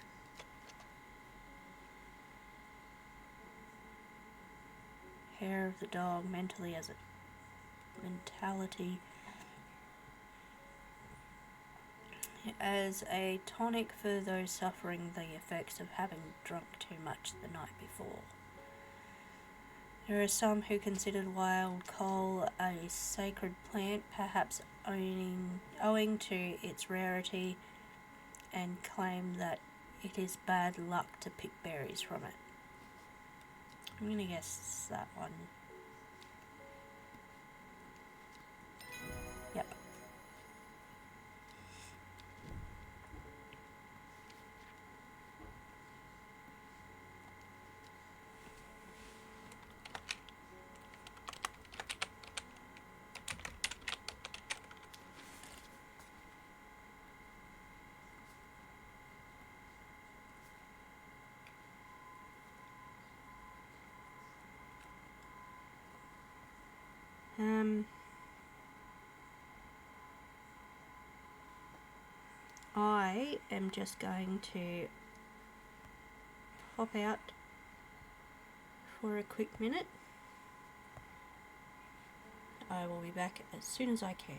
Hair of the dog, mentality as a tonic for those suffering the effects of having drunk too much the night before. There are some who consider wild coal a sacred plant, perhaps owing to its rarity, and claim that it is bad luck to pick berries from it. I'm going to guess that one. Yep. I am just going to pop out for a quick minute. I will be back as soon as I can.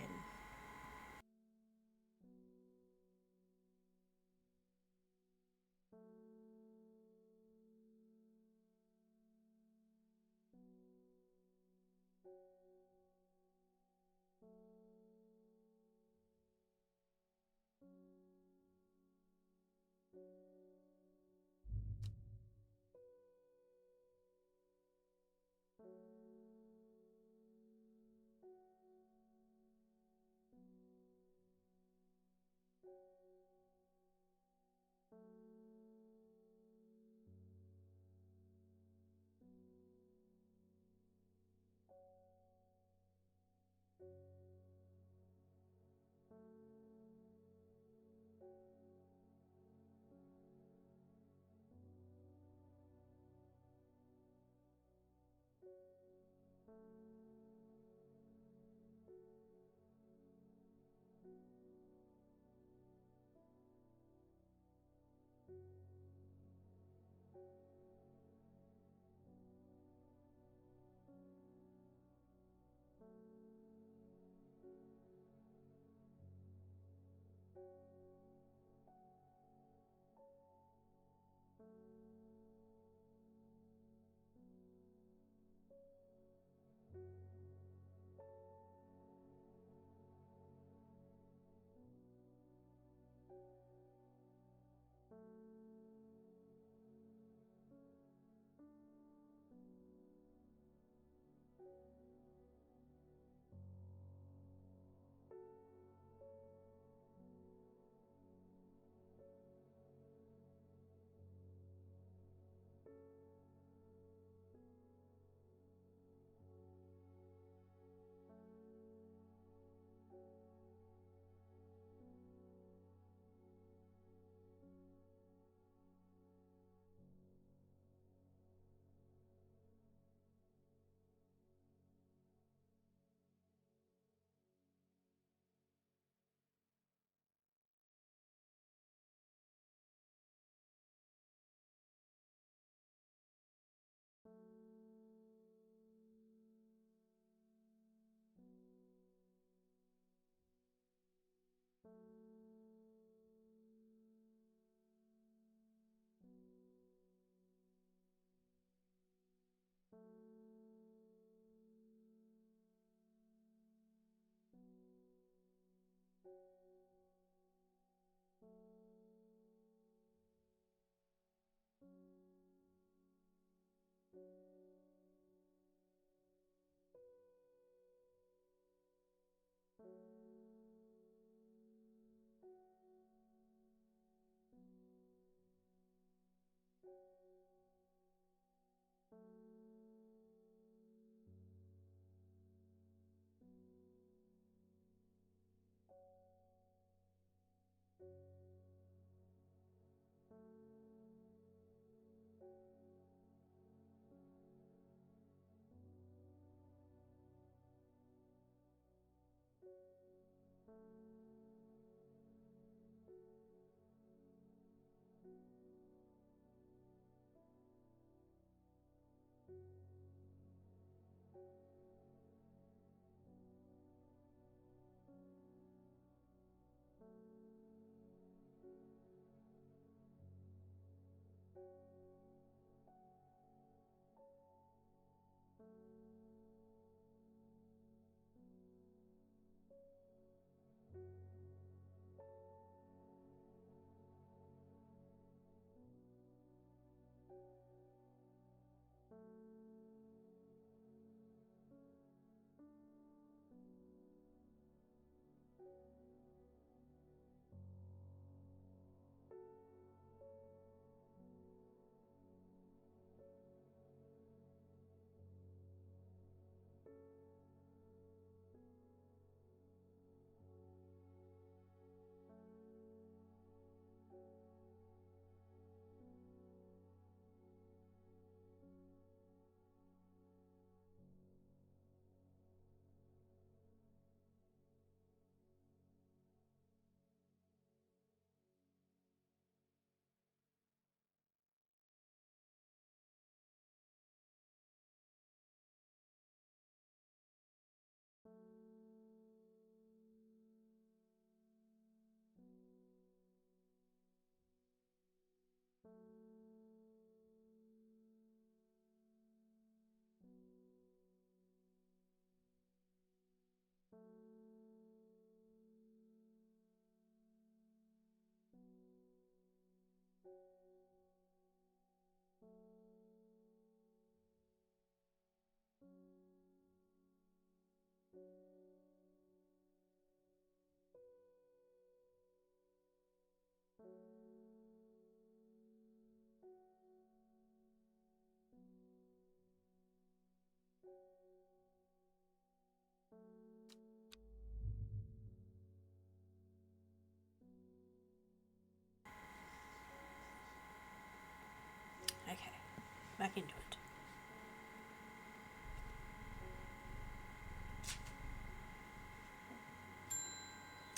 back into it.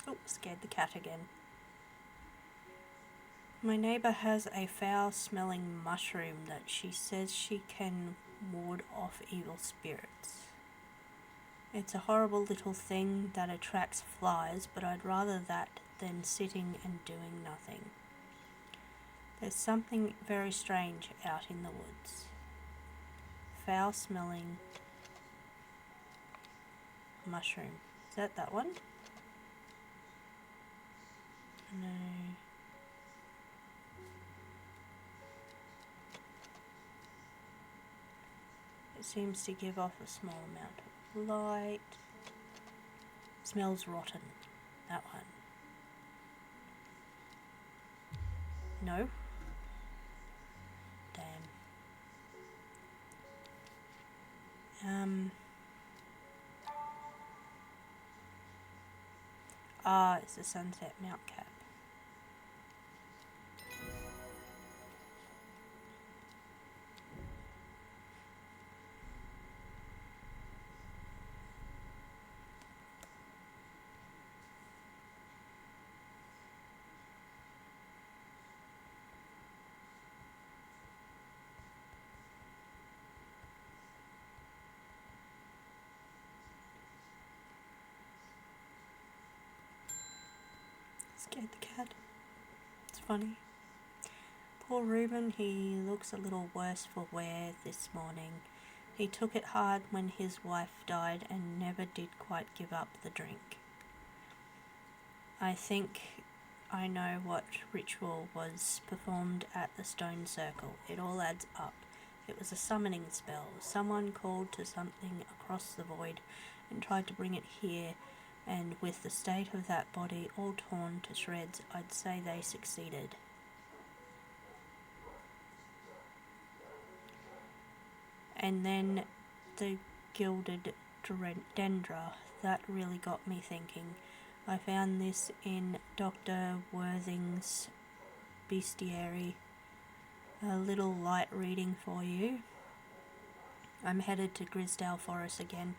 Oh, scared the cat again. My neighbour has a foul-smelling mushroom that she says she can ward off evil spirits. It's a horrible little thing that attracts flies, but I'd rather that than sitting and doing nothing. There's something very strange out in the woods. Foul-smelling mushroom. Is that one? No. It seems to give off a small amount of light. Smells rotten. That one. No. Damn. It's the sunset mount cap. Scared the cat. It's funny. Poor Reuben, he looks a little worse for wear this morning. He took it hard when his wife died and never did quite give up the drink. I think I know what ritual was performed at the stone circle. It all adds up. It was a summoning spell. Someone called to something across the void and tried to bring it here, and with the state of that body all torn to shreds, I'd say they succeeded. And then the gilded dendra, that really got me thinking. I found this in Dr. Worthing's bestiary. A little light reading for you. I'm headed to Grisdale Forest again.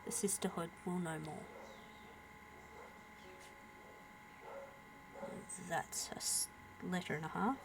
The sisterhood will know more. That's a letter and a half.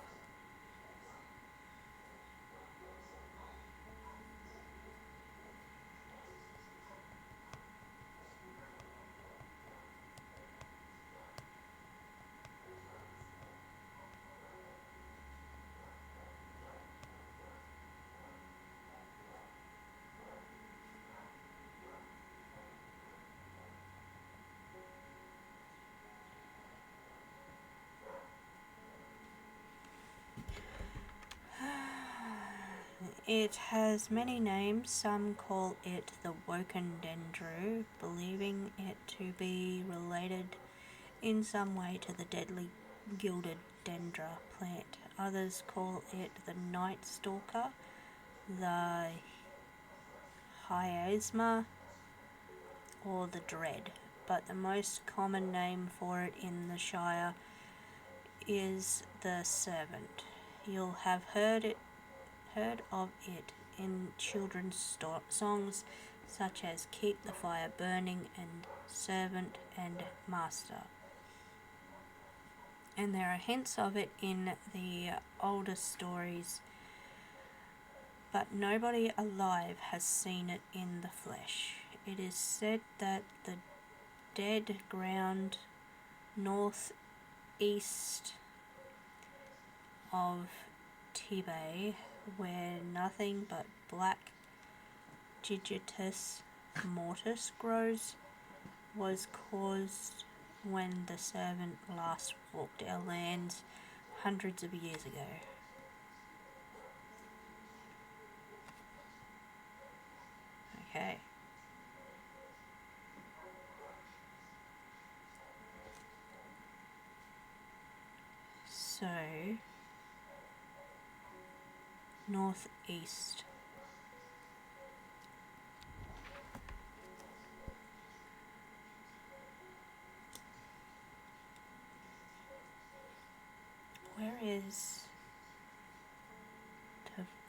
It has many names. Some call it the Woken Dendro, believing it to be related in some way to the deadly gilded dendra plant. Others call it the Night Stalker, the Hyasma, or the Dread, but the most common name for it in the Shire is the Servant. You'll have heard of it in children's songs such as Keep the Fire Burning and Servant and Master. And there are hints of it in the older stories, but nobody alive has seen it in the flesh. It is said that the dead ground northeast of Tibet, where nothing but black Gigitus mortis grows, was caused when the servant last walked our lands hundreds of years ago. Okay. So, northeast. Where is...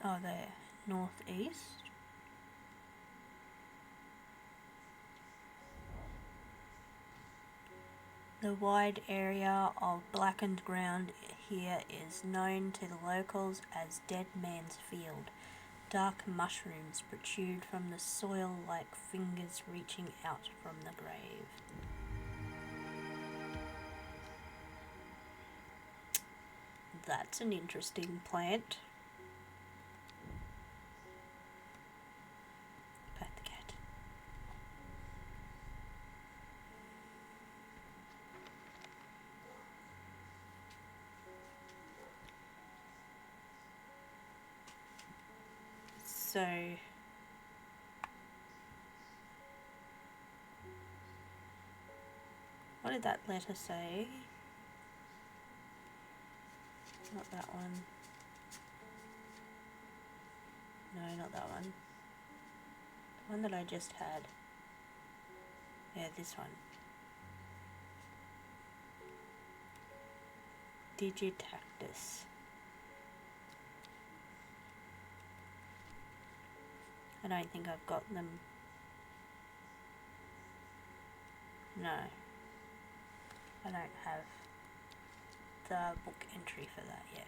Oh, there. northeast. The wide area of blackened ground here is known to the locals as Dead Man's Field. Dark mushrooms protrude from the soil like fingers reaching out from the grave. That's an interesting plant. Pat the cat. So, what did that letter say? Not that one. No, not that one. The one that I just had. Yeah, this one. Digitactus. I don't think I've got them. No. I don't have the book entry for that yet.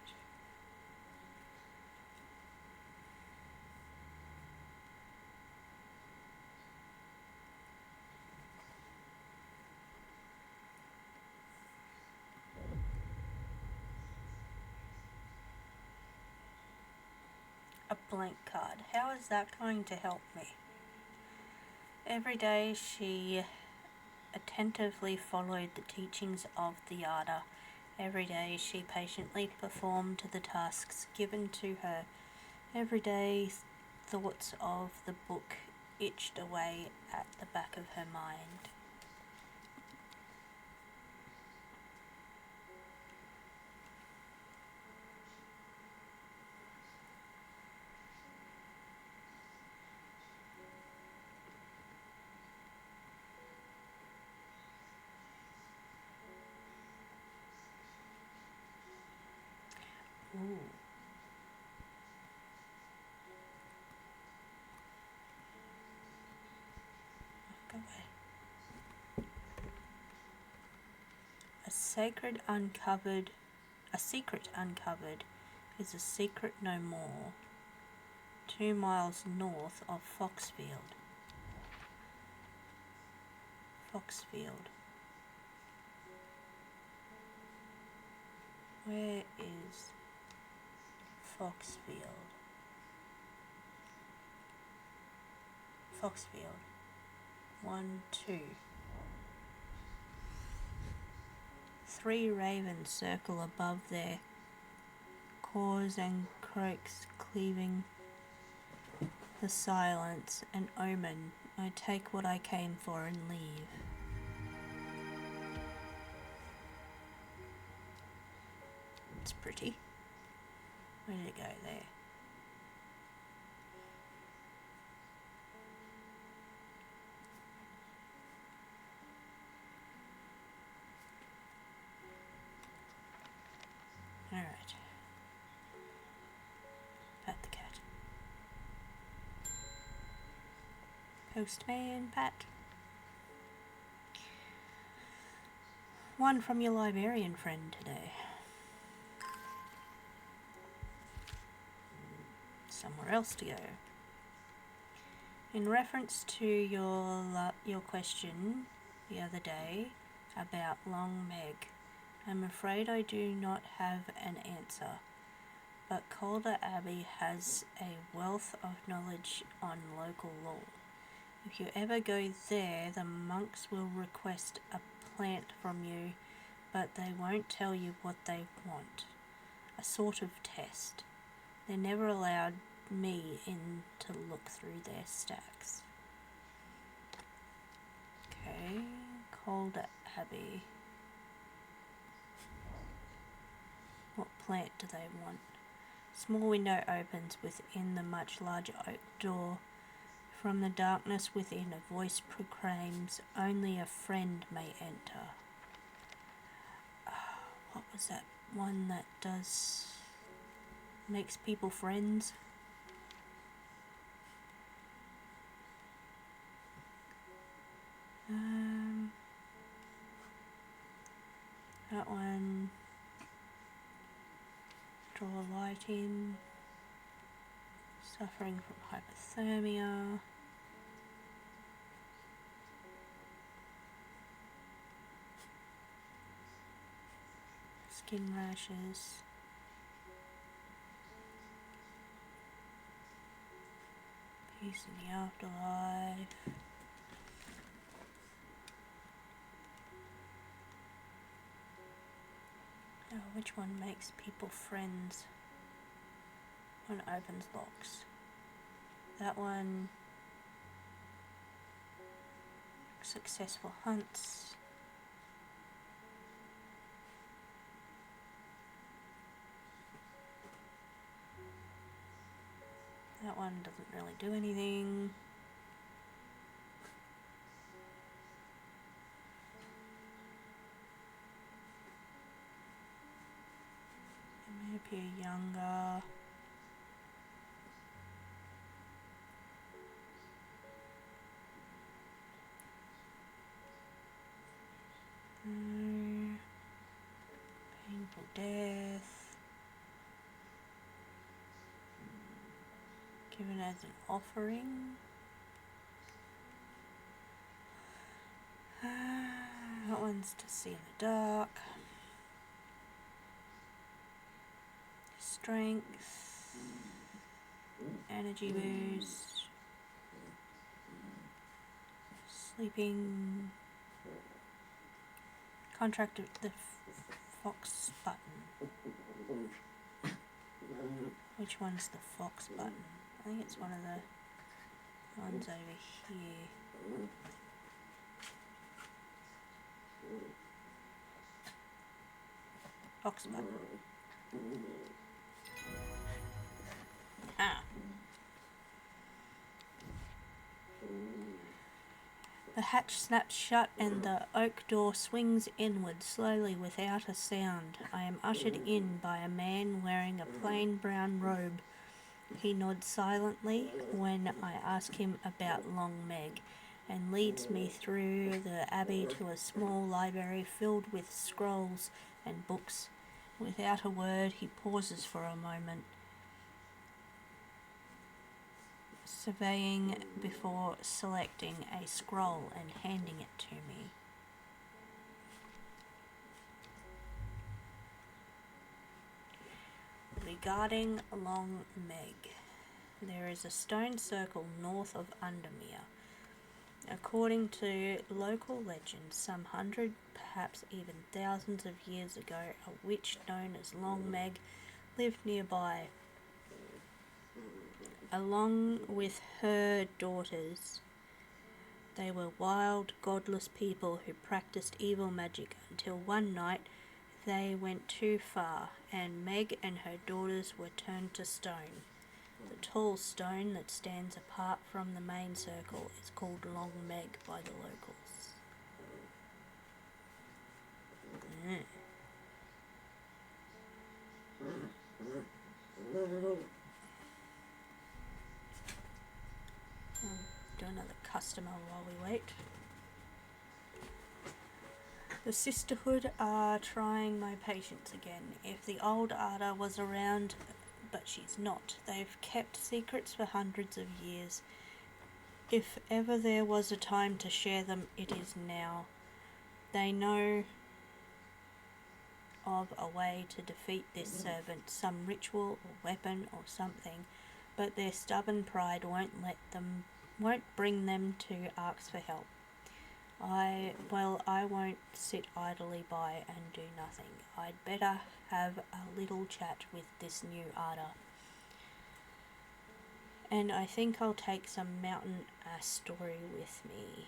A blank card. How is that going to help me? Every day she attentively followed the teachings of the Yada. Every day she patiently performed the tasks given to her. Every day thoughts of the book itched away at the back of her mind. Ooh. Go away. A secret uncovered is a secret no more. 2 miles north of Foxfield. Where is Foxfield? Foxfield. 1, 2. 3 ravens circle above their caws and croaks, cleaving the silence. An omen. I take what I came for and leave. It's pretty. Where did it go? There. Alright. Pat the cat. Postman Pat. One from your librarian friend today. Somewhere else to go. In reference to your question the other day about Long Meg, I'm afraid I do not have an answer, but Calder Abbey has a wealth of knowledge on local law. If you ever go there, the monks will request a plant from you, but they won't tell you what they want. A sort of test. They never allowed me in to look through their stacks. Okay, Calder Abbey. What plant do they want? Small window opens within the much larger oak door. From the darkness within, a voice proclaims, "Only a friend may enter." What was that one that makes people friends? That one, draw light in, suffering from hypothermia. Skin rashes. Peace in the afterlife. Oh, which one makes people friends? One opens locks. That one, successful hunts. That one doesn't really do anything. It may appear younger. Painful death. Given as an offering. That one's to see in the dark. Strength. Energy boost. Sleeping. Contract the fox button. Which one's the fox button? I think it's one of the ones over here. Fox button. Ah. The hatch snaps shut and the oak door swings inward slowly without a sound. I am ushered in by a man wearing a plain brown robe. He nods silently when I ask him about Long Meg and leads me through the abbey to a small library filled with scrolls and books. Without a word, he pauses for a moment, surveying before selecting a scroll and handing it to me. Regarding Long Meg, there is a stone circle north of Undermere. According to local legends, some 100, perhaps even thousands of years ago, a witch known as Long Meg lived nearby. Along with her daughters, they were wild, godless people who practiced evil magic until one night they went too far and Meg and her daughters were turned to stone. The tall stone that stands apart from the main circle is called Long Meg by the locals. Do another customer while we wait. The sisterhood are trying my patience again. If the old Ada was around, but she's not. They've kept secrets for hundreds of years. If ever there was a time to share them, it is now. They know of a way to defeat this servant, some ritual or weapon or something, but their stubborn pride won't bring them to ask for help. I won't sit idly by and do nothing. I'd better have a little chat with this new Ada. And I think I'll take some mountain ass story with me.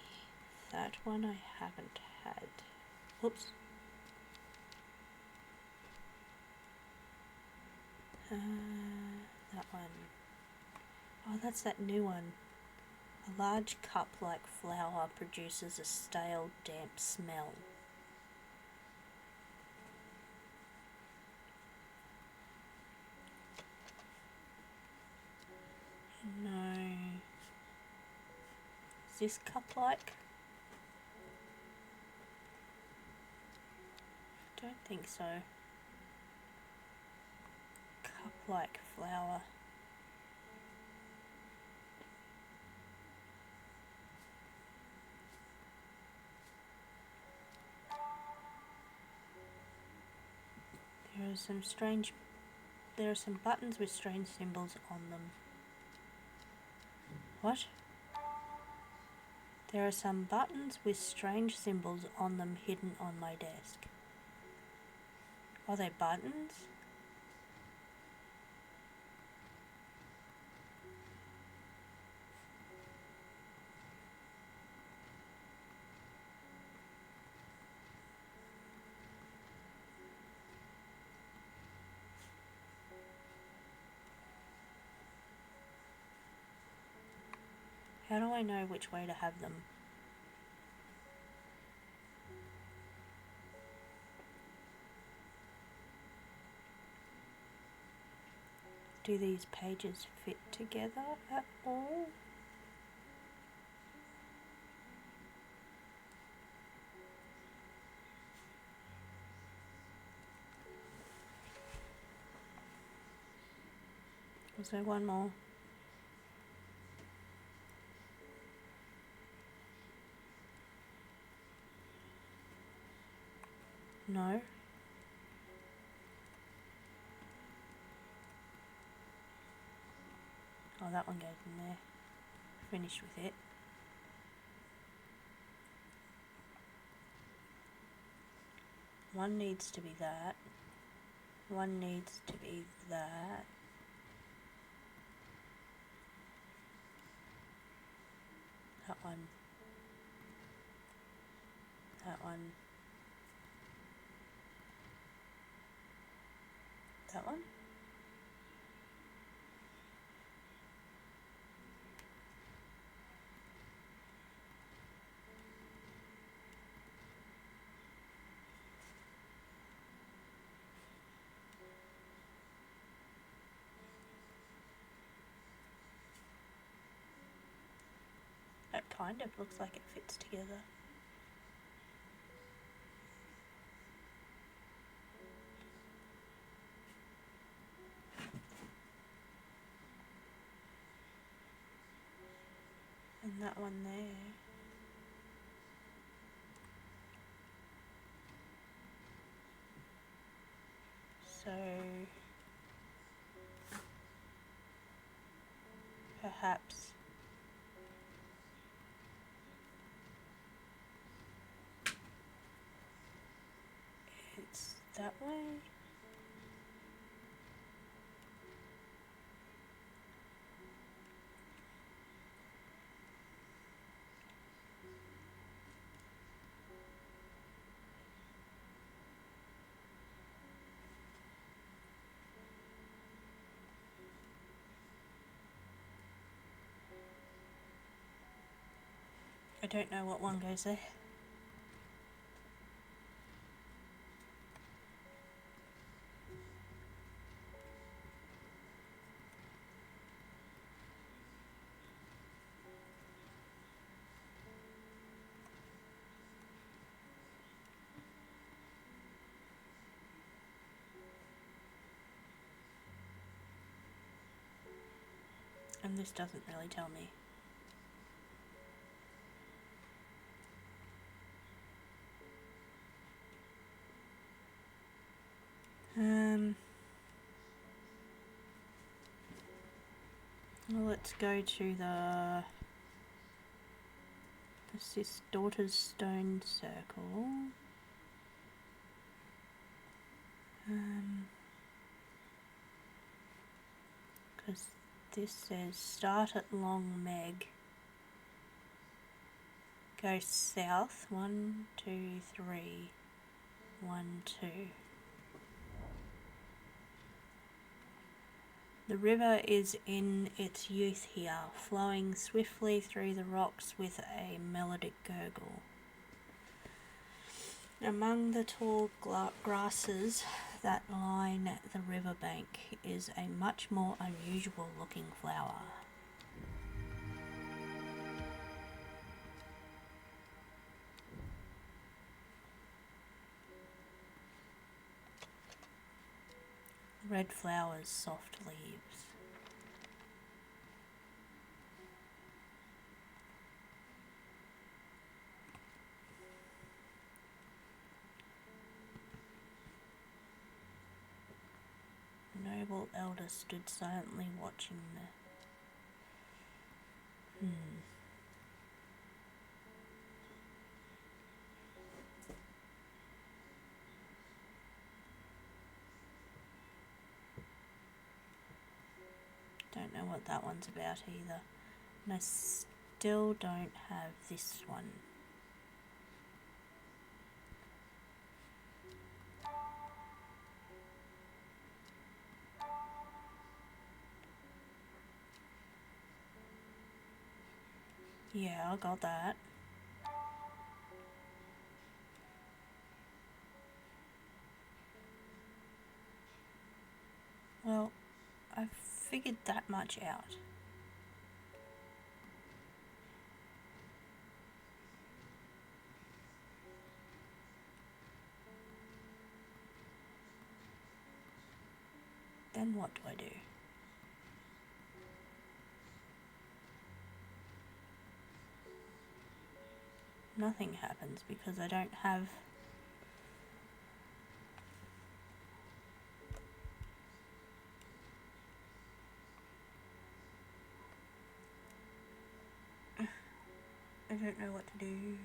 That one I haven't had. Oops. That one. Oh, that's that new one. A large cup-like flower produces a stale, damp smell. No. Is this cup-like? Don't think so. Cup-like flower. There are some buttons with strange symbols on them. What? There are some buttons with strange symbols on them hidden on my desk. Are they buttons? How do I know which way to have them? Do these pages fit together at all? Was there one more? No. Oh, that one goes in there. Finished with it. One needs to be that. One needs to be that. That one. That one. That one? It kind of looks like it fits together. And that one there. So perhaps it's that way. I don't know what one goes there. And this doesn't really tell me. Well, let's go to the daughter's stone circle. Because this says start at Long Meg. Go south. 1, 2, 3. 1, 2. The river is in its youth here, flowing swiftly through the rocks with a melodic gurgle. Among the tall grasses that line the riverbank is a much more unusual looking flower. Red flowers, soft leaves. The noble elder stood silently watching the... Don't know what that one's about either. And I still don't have this one. Yeah, I got that. Well, I figured that much out. Then what do I do? Nothing happens because I don't have... I don't know what to do.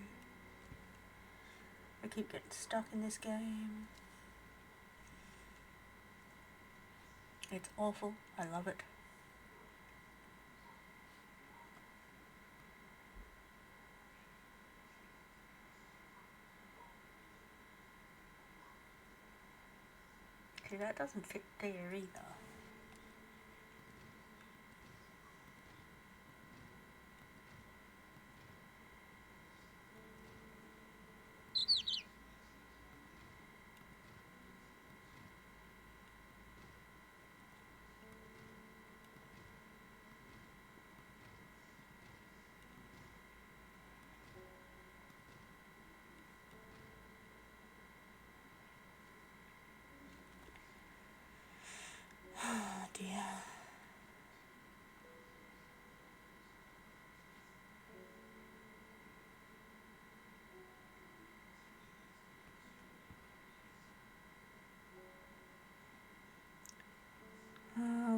I keep getting stuck in this game. It's awful. I love it. See, that doesn't fit there either. Oh dear.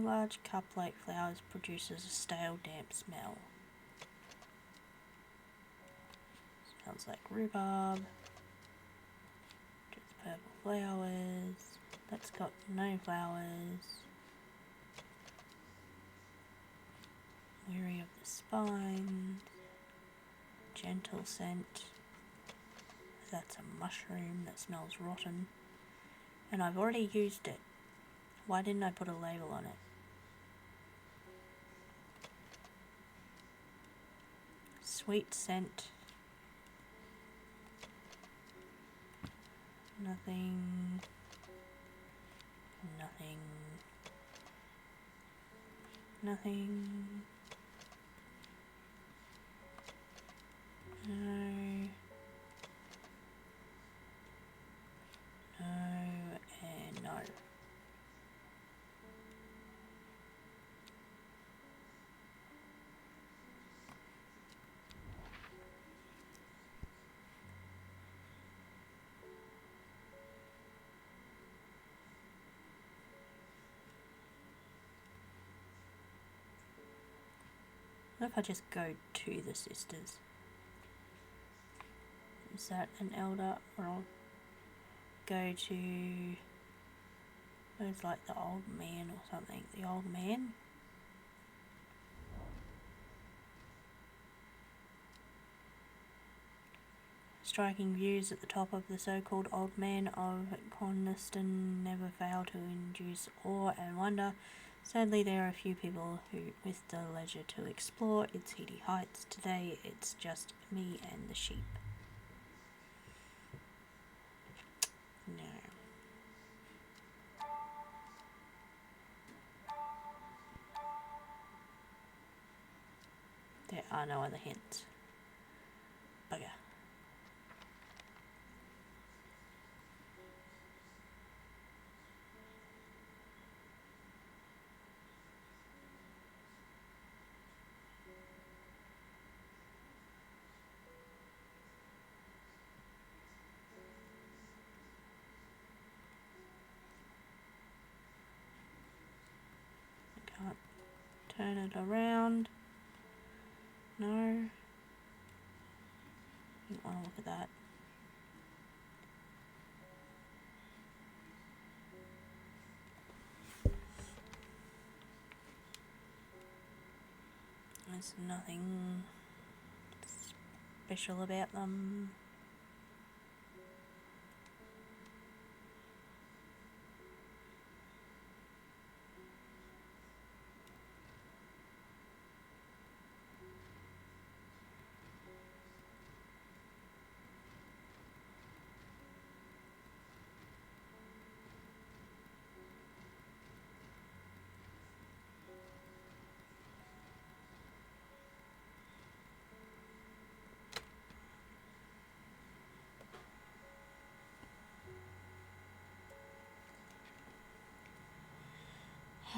Large cup-like flowers produces a stale, damp smell. Smells like rhubarb. Just purple flowers. That's got no flowers. Weary of the spines. Gentle scent. That's a mushroom that smells rotten. And I've already used it. Why didn't I put a label on it? Sweet scent. Nothing. Nothing. Nothing. No. No and no. What if I just go to the sisters? Is that an elder? Or I'll go to... Where's like the old man or something? The old man? Striking views at the top of the so-called old man of Coniston never fail to induce awe and wonder. Sadly, there are a few people who, with the leisure to explore its heady heights. Today, it's just me and the sheep. No. There are no other hints. Bugger. Turn it around. No. Didn't want to look at that. There's nothing special about them.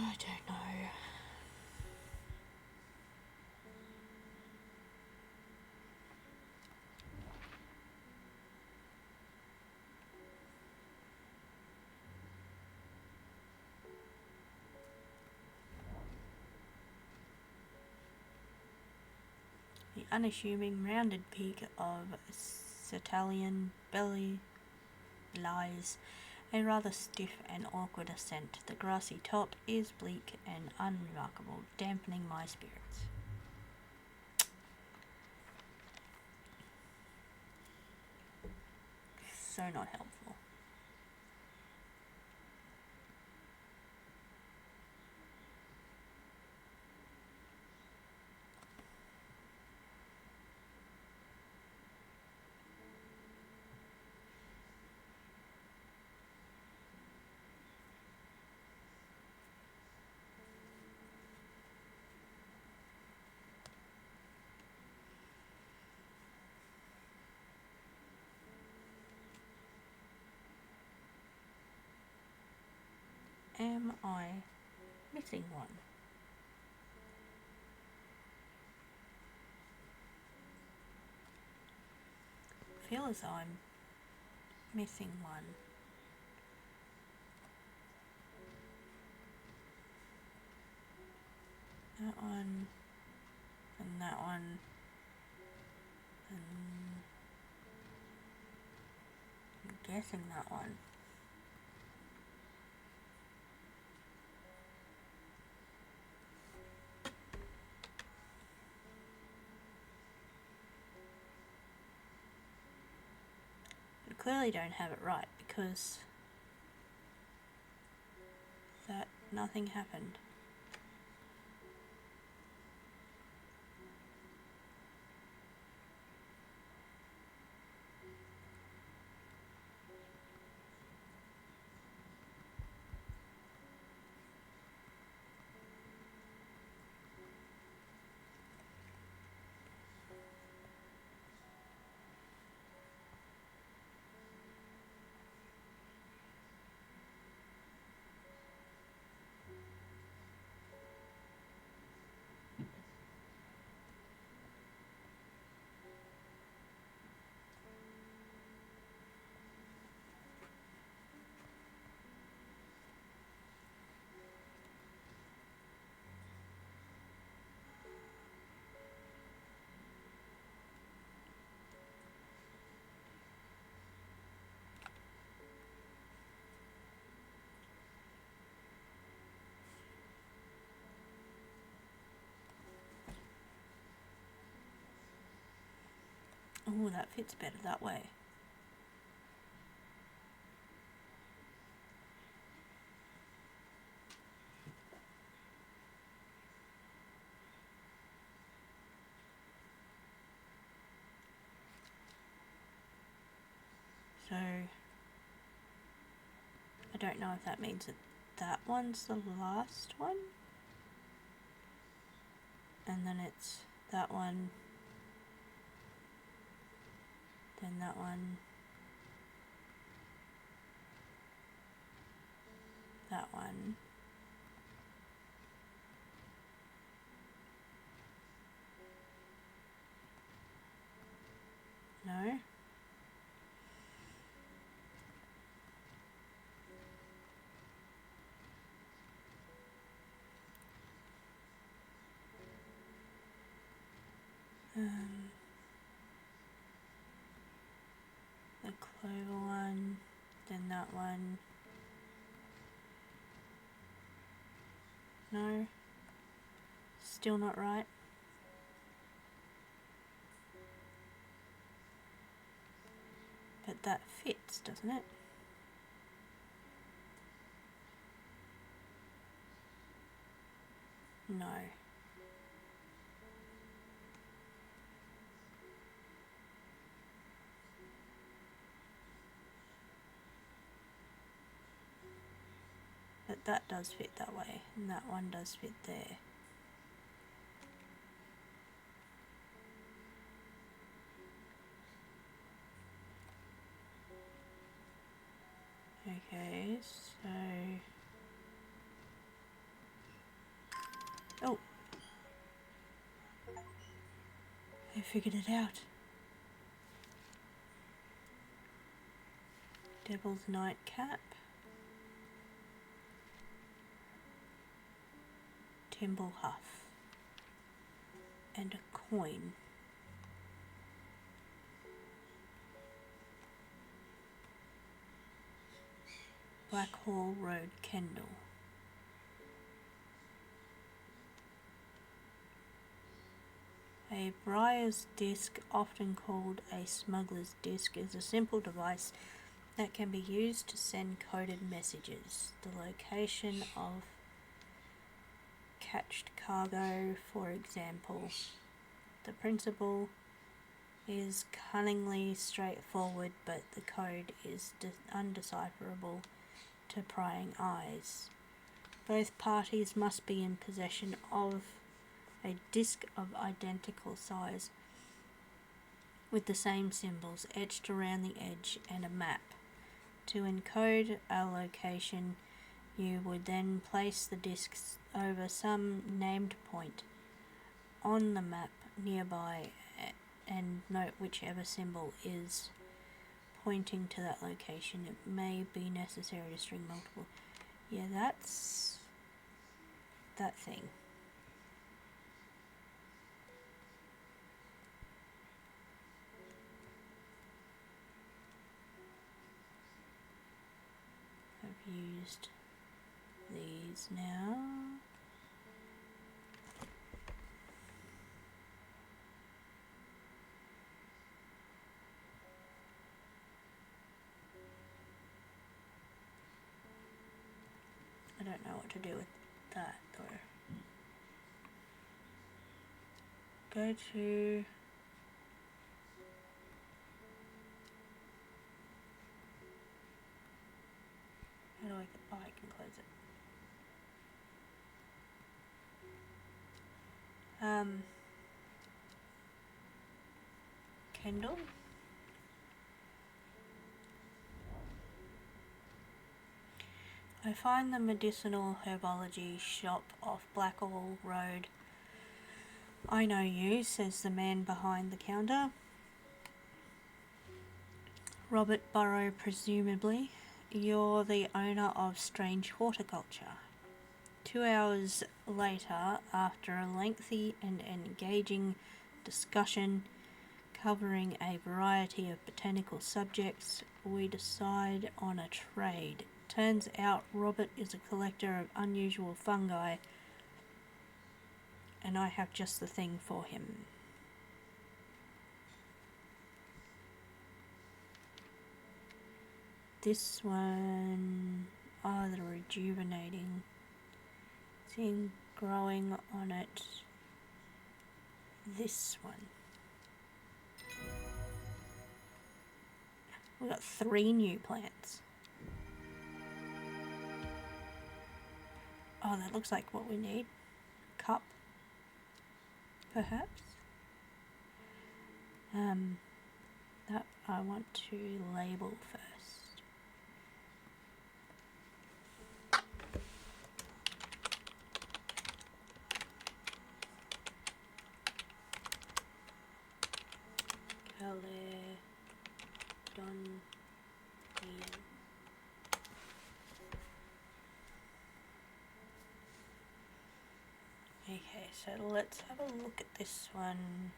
I don't know. The unassuming rounded peak of Italian belly lies a rather stiff and awkward ascent. The grassy top is bleak and unremarkable, dampening my spirits. So not helpful. Am I missing one? I feel as though I'm missing one. That one, and that one, and I'm guessing that one. Clearly don't have it right because that nothing happened. Oh, that fits better that way. So, I don't know if that means that that one's the last one. And then it's that one, then that one, that one. No? Clover one, then that one. No, still not right. But that fits, doesn't it? No. But that does fit that way, and that one does fit there. Okay, so... Oh! I figured it out. Devil's Nightcap. Timble Huff. And a coin. Blackhall Road Kendall. A briar's disc, often called a smuggler's disc, is a simple device that can be used to send coded messages. The location of cached cargo, for example. The principle is cunningly straightforward, but the code is undecipherable to prying eyes. Both parties must be in possession of a disc of identical size with the same symbols etched around the edge and a map. To encode a location, you would then place the discs over some named point on the map nearby and note whichever symbol is pointing to that location. It may be necessary to string multiple. Yeah, that's that thing. I've used these now. I don't know what to do with that though. Go to how do I oh, I can close it. Kendall. I find the medicinal herbology shop off Blackhall Road. I know you, says the man behind the counter. Robert Burrow, presumably. You're the owner of Strange Horticulture. 2 hours later, after a lengthy and engaging discussion covering a variety of botanical subjects, we decide on a trade. Turns out Robert is a collector of unusual fungi, and I have just the thing for him. This one, the rejuvenating. Seeing growing on it. This one. We've got 3 new plants. Oh, that looks like what we need. Cup, perhaps. That I want to label first. Caledonian. Okay, so let's have a look at this one.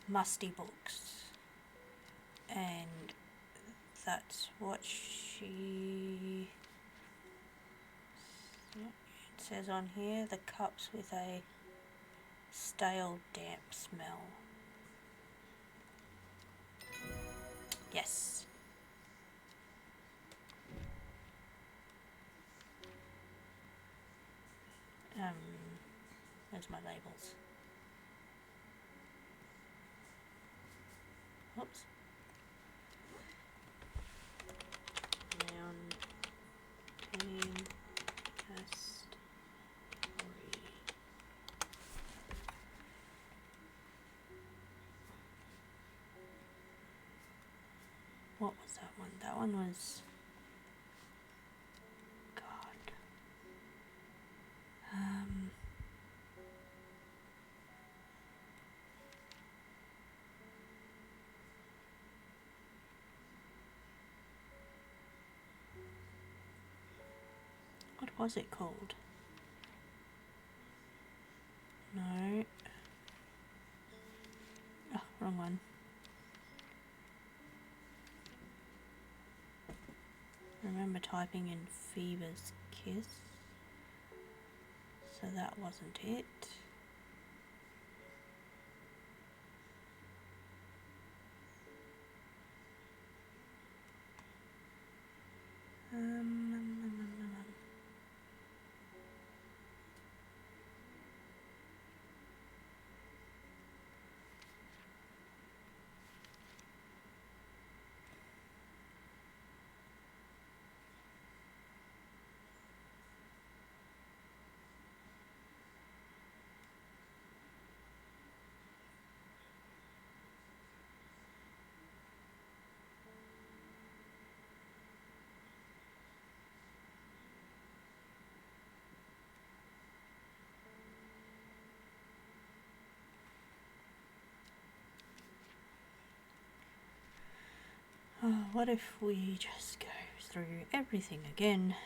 Musty books. and that's what it says on here, the cups with a stale, damp smell. Yes. There's my labels. Oops. Noun, pain, test, what was that one? That one was... God. What was it called? No. Oh, wrong one. I remember typing in Fever's Kiss. So that wasn't it. Oh, what if we just go through everything again?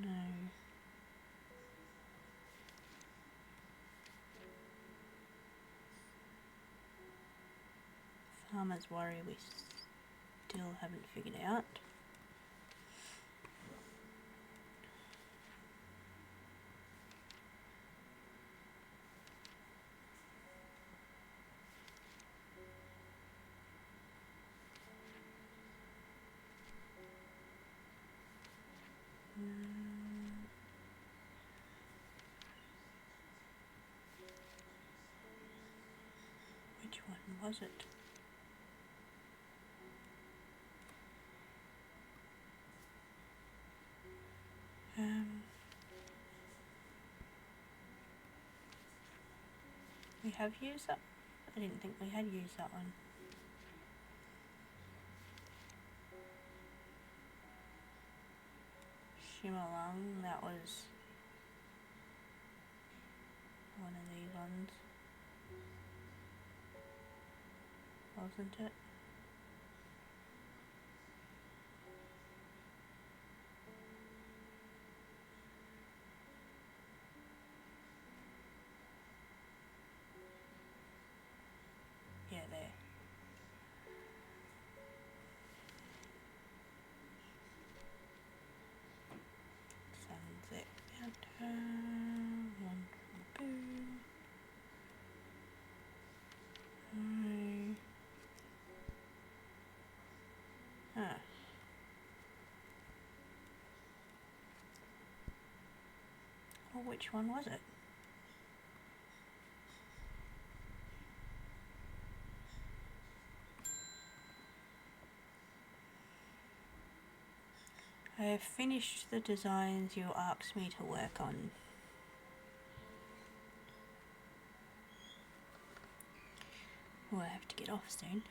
No. Farmer's Worry we still haven't figured out. Which one was it? We have used that? I didn't think we had used that one. Shimalong, that was one of these ones, wasn't it? Yeah, there. Sunset Counter, one from Boo. Ah. Well, which one was it? I have finished the designs you asked me to work on. Oh, I have to get off soon.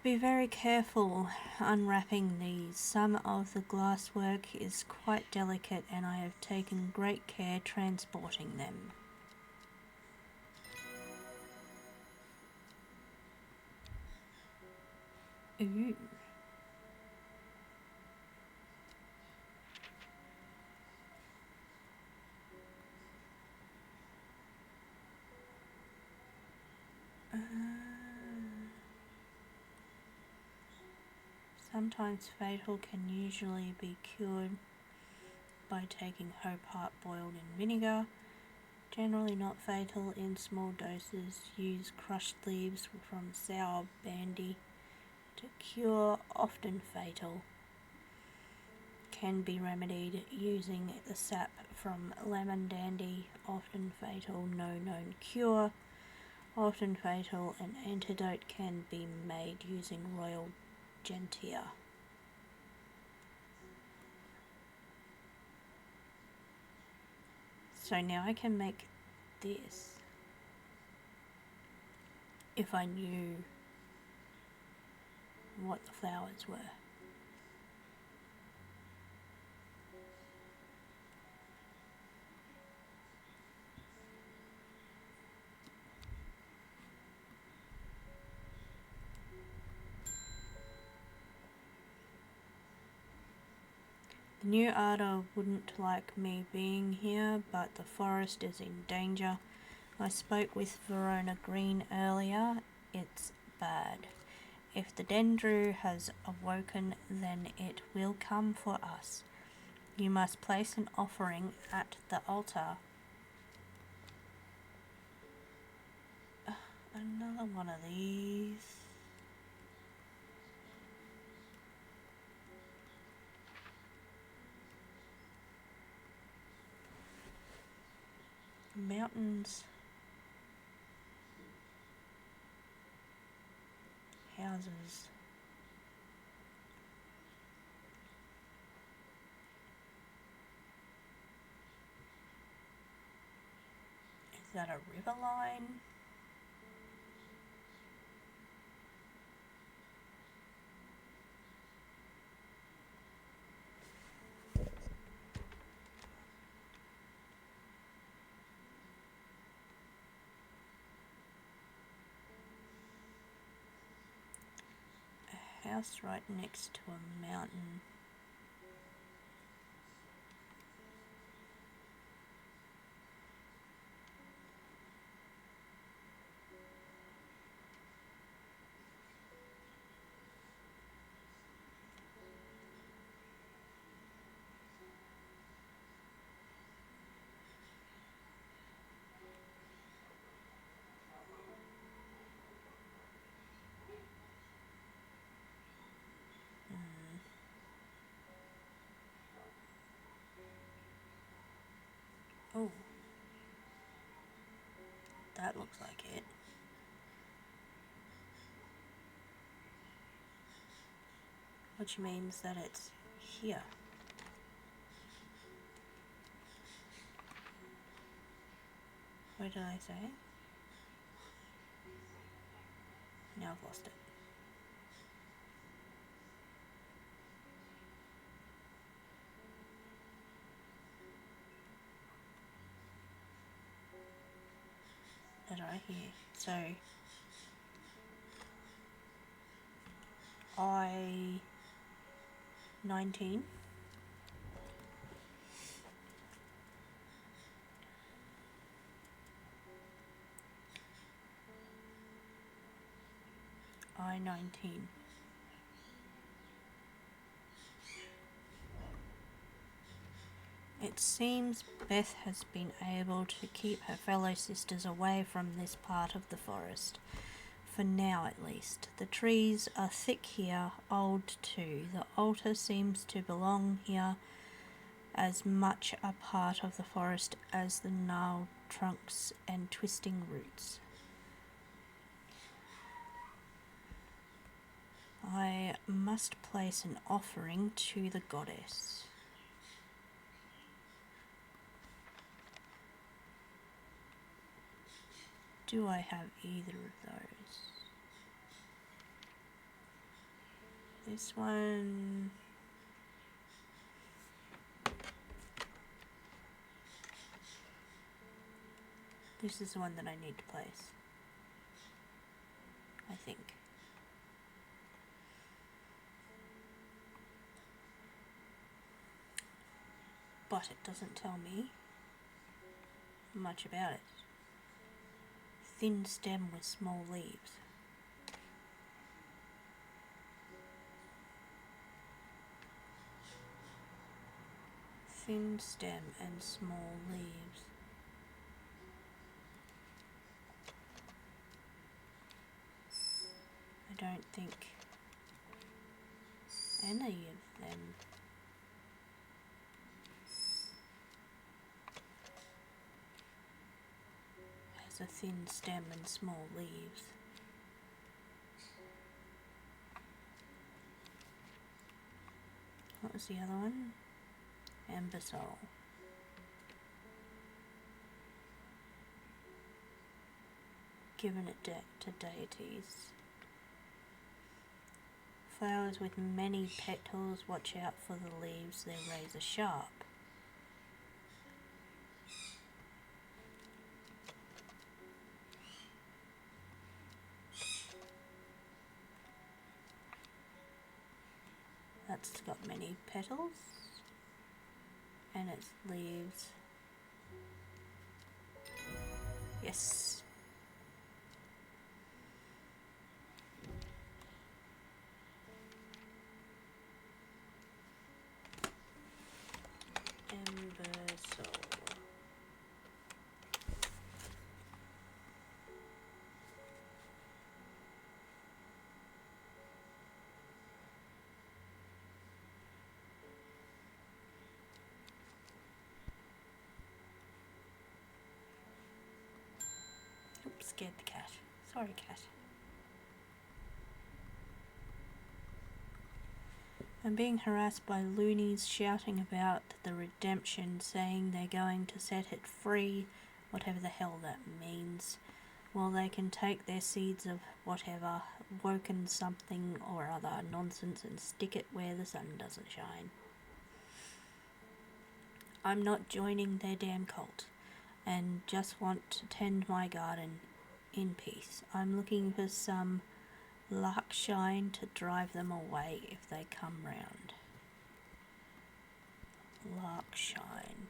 Be very careful unwrapping these. Some of the glasswork is quite delicate and I have taken great care transporting them. Ooh. Sometimes fatal can usually be cured by taking Hobart boiled in vinegar. Generally not fatal in small doses. Use crushed leaves from sour bandy to cure. Often fatal. Can be remedied using the sap from lemon dandy. Often fatal, no known cure. Often fatal, an antidote can be made using royal gentier. So now I can make this if I knew what the flowers were. The new arter wouldn't like me being here, but the forest is in danger. I spoke with Verona Green earlier. It's bad. If the Dendru has awoken, then it will come for us. You must place an offering at the altar. Another one of these. Mountains. Houses. Is that a river line? A house right next to a mountain. Oh, that looks like it. Which means that it's here. What did I say? Now I've lost it. That right here. So I-19 I-19. It seems Beth has been able to keep her fellow sisters away from this part of the forest. For now, at least. The trees are thick here, old too. The altar seems to belong here, as much a part of the forest as the gnarled trunks and twisting roots. I must place an offering to the goddess. Do I have either of those? This one... This is the one that I need to place, I think. But it doesn't tell me much about it. Thin stem with small leaves. thin stem and small leaves. I don't think any of them has a thin stem and small leaves. What was the other one? Ambisol. Given it to deities. Flowers with many petals, watch out for the leaves, they're razor sharp. That's got many petals, and its leaves. Yes. Embersol. Oops, scared the cat. Sorry, cat. I'm being harassed by loonies shouting about the redemption, saying they're going to set it free, whatever the hell that means. Well, they can take their seeds of whatever, woken something or other nonsense and stick it where the sun doesn't shine. I'm not joining their damn cult, and just want to tend my garden in peace. I'm looking for some luck shine to drive them away if they come round. Lark shine.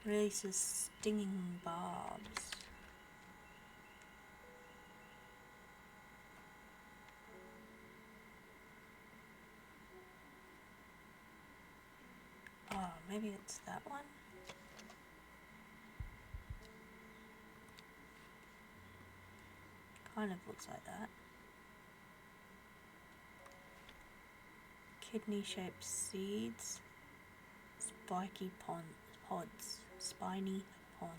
Releases stinging barbs. Oh, maybe it's that one? Kind of looks like that. Kidney-shaped seeds. Spiky pods. Spiny pond.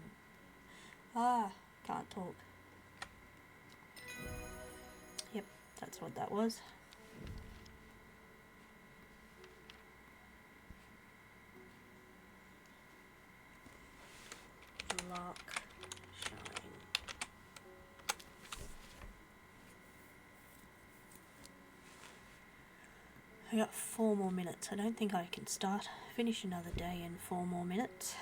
Ah, can't talk. Yep, that's what that was. Lark shine. I got 4 more minutes. I don't think I can finish another day in 4 more minutes.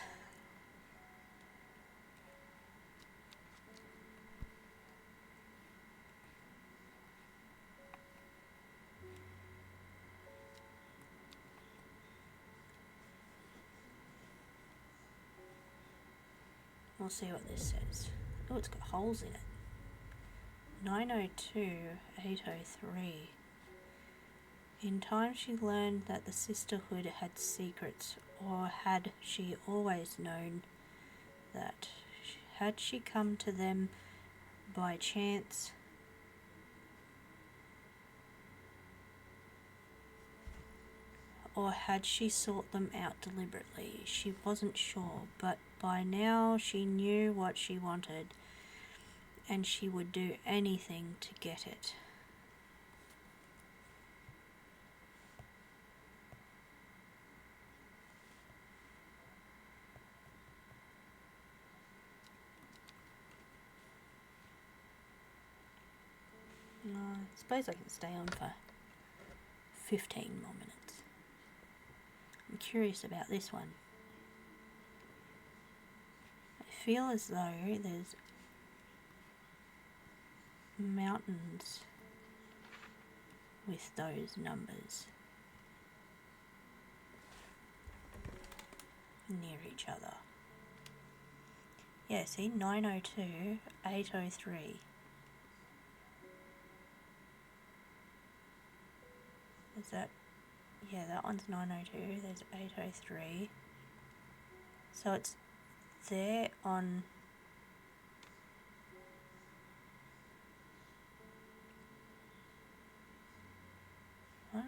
We'll see what this says. Oh, it's got holes in it. 902, 803. In time she learned that the sisterhood had secrets, or had she always known that? Had she come to them by chance? Or had she sought them out deliberately? She wasn't sure, but by now she knew what she wanted, and she would do anything to get it. I suppose I can stay on for 15 more minutes. I'm curious about this one. I feel as though there's mountains with those numbers near each other. Yeah, see, 902, 803. Is that... Yeah, that one's 902, there's 803. So it's there on... What?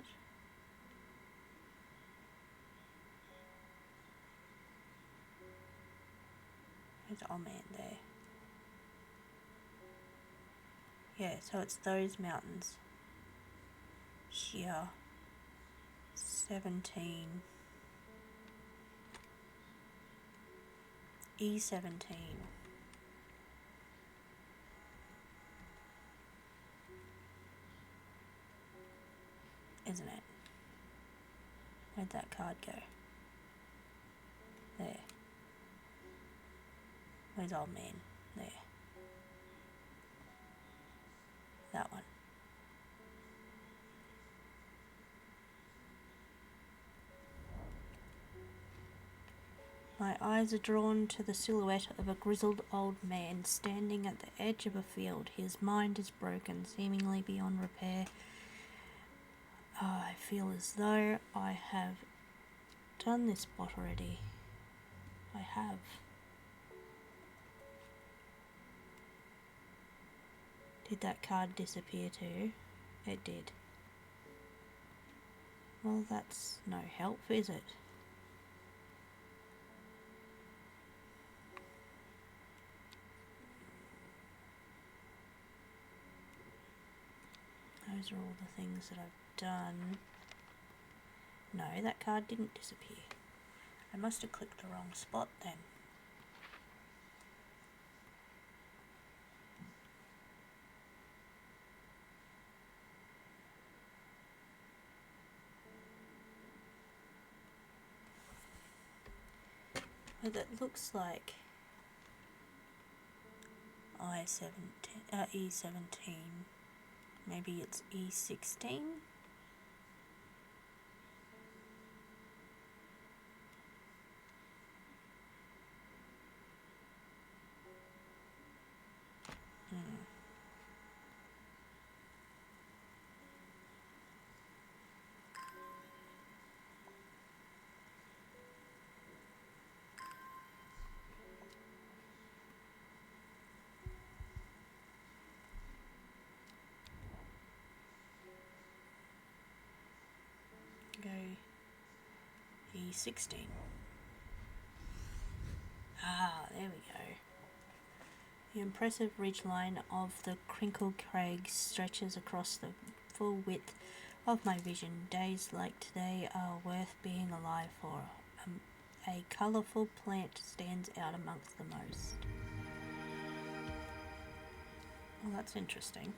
There's Old Man there. Yeah, so it's those mountains. Here. 17. E17. Isn't it? Where'd that card go? There. Where's Old Man? There. That one. My eyes are drawn to the silhouette of a grizzled old man standing at the edge of a field. His mind is broken, seemingly beyond repair. I feel as though I have done this spot already. I have. Did that card disappear too? It did. Well, that's no help, is it? Those are all the things that I've done. No, that card didn't disappear. I must have clicked the wrong spot then. But that looks like E17. Maybe it's E16? Go E16. Ah, there we go. The impressive ridgeline of the crinkled crags stretches across the full width of my vision. Days like today are worth being alive for. A colourful plant stands out amongst the most. Well, that's interesting.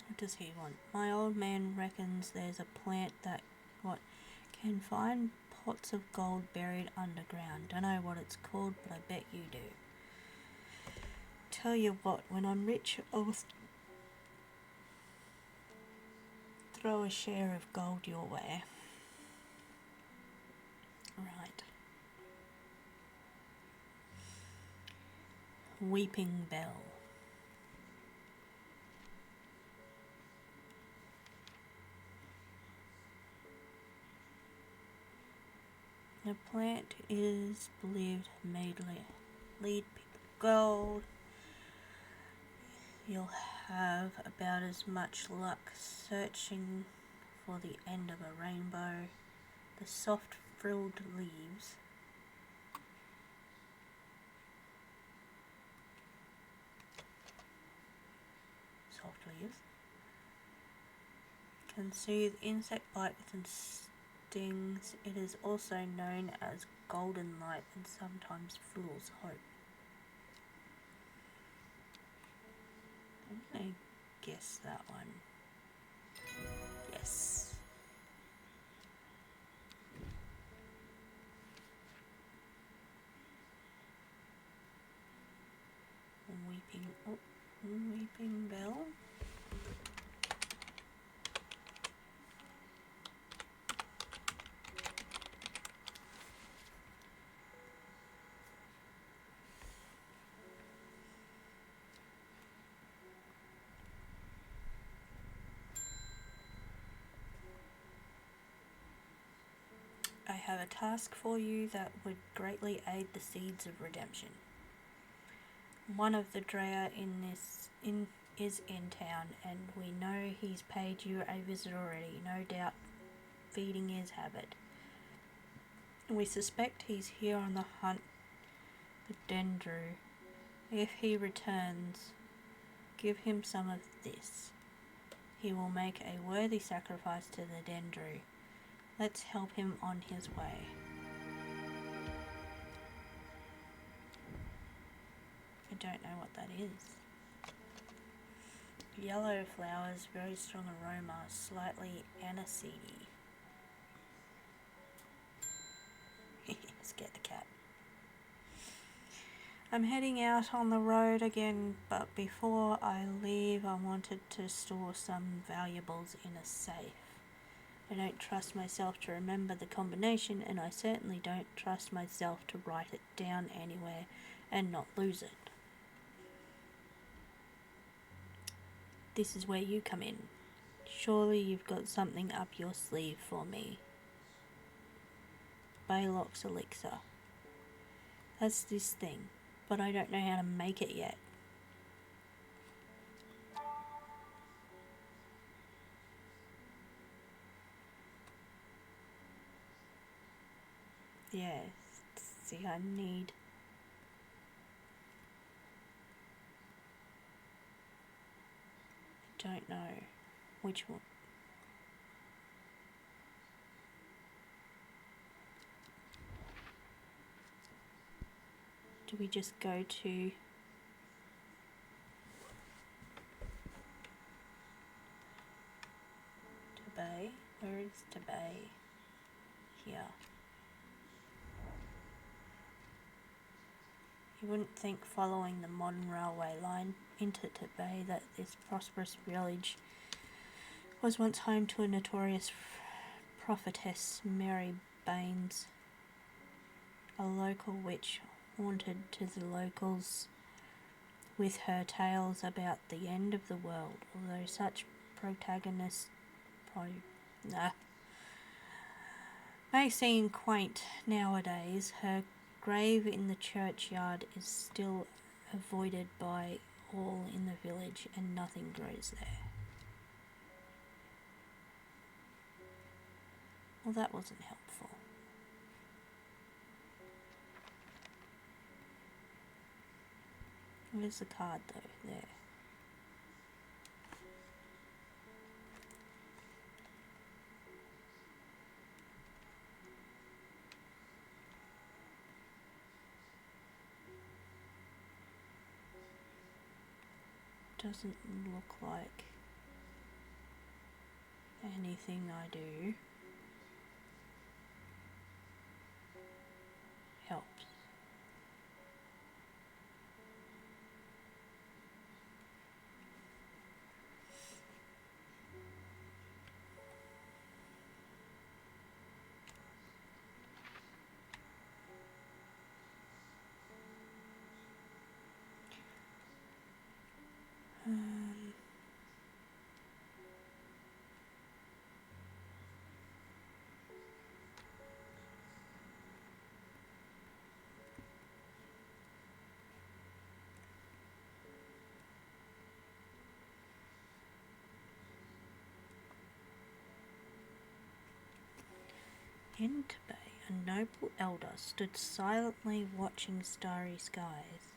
What does he want? My old man reckons there's a plant that can find pots of gold buried underground. Don't know what it's called, but I bet you do. Tell you what, when I'm rich, I'll throw a share of gold your way. Right. Weeping Bell. The plant is believed made lead people gold. You'll have about as much luck searching for the end of a rainbow. The soft frilled leaves can soothe insect bites and stings. It is also known as golden light and sometimes fool's hope. I'm gonna guess that one. Yes. Bing bell. I have a task for you that would greatly aid the seeds of redemption. One of the Drea is in town, and we know he's paid you a visit already, no doubt feeding his habit. We suspect he's here on the hunt for Dendru. If he returns, give him some of this. He will make a worthy sacrifice to the Dendru. Let's help him on his way. I don't know what that is. Yellow flowers, very strong aroma, slightly aniseedy. Scared the cat. I'm heading out on the road again, but before I leave I wanted to store some valuables in a safe. I don't trust myself to remember the combination, and I certainly don't trust myself to write it down anywhere and not lose it. This is where you come in. Surely you've got something up your sleeve for me. Baylock's elixir. That's this thing, but I don't know how to make it yet. Yes, see, I need... don't know which one. Do we just go to Bay? Where is Bay? Here. You wouldn't think, following the modern railway line into Bay, that this prosperous village was once home to a notorious prophetess, Mary Baines, a local witch haunted to the locals with her tales about the end of the world. Although such protagonists may seem quaint nowadays, her grave in the churchyard is still avoided by all in the village, and nothing grows there. Well, that wasn't helpful. Where's the card though? There. Doesn't look like anything I do helps. In Tibet, a noble elder stood silently watching starry skies.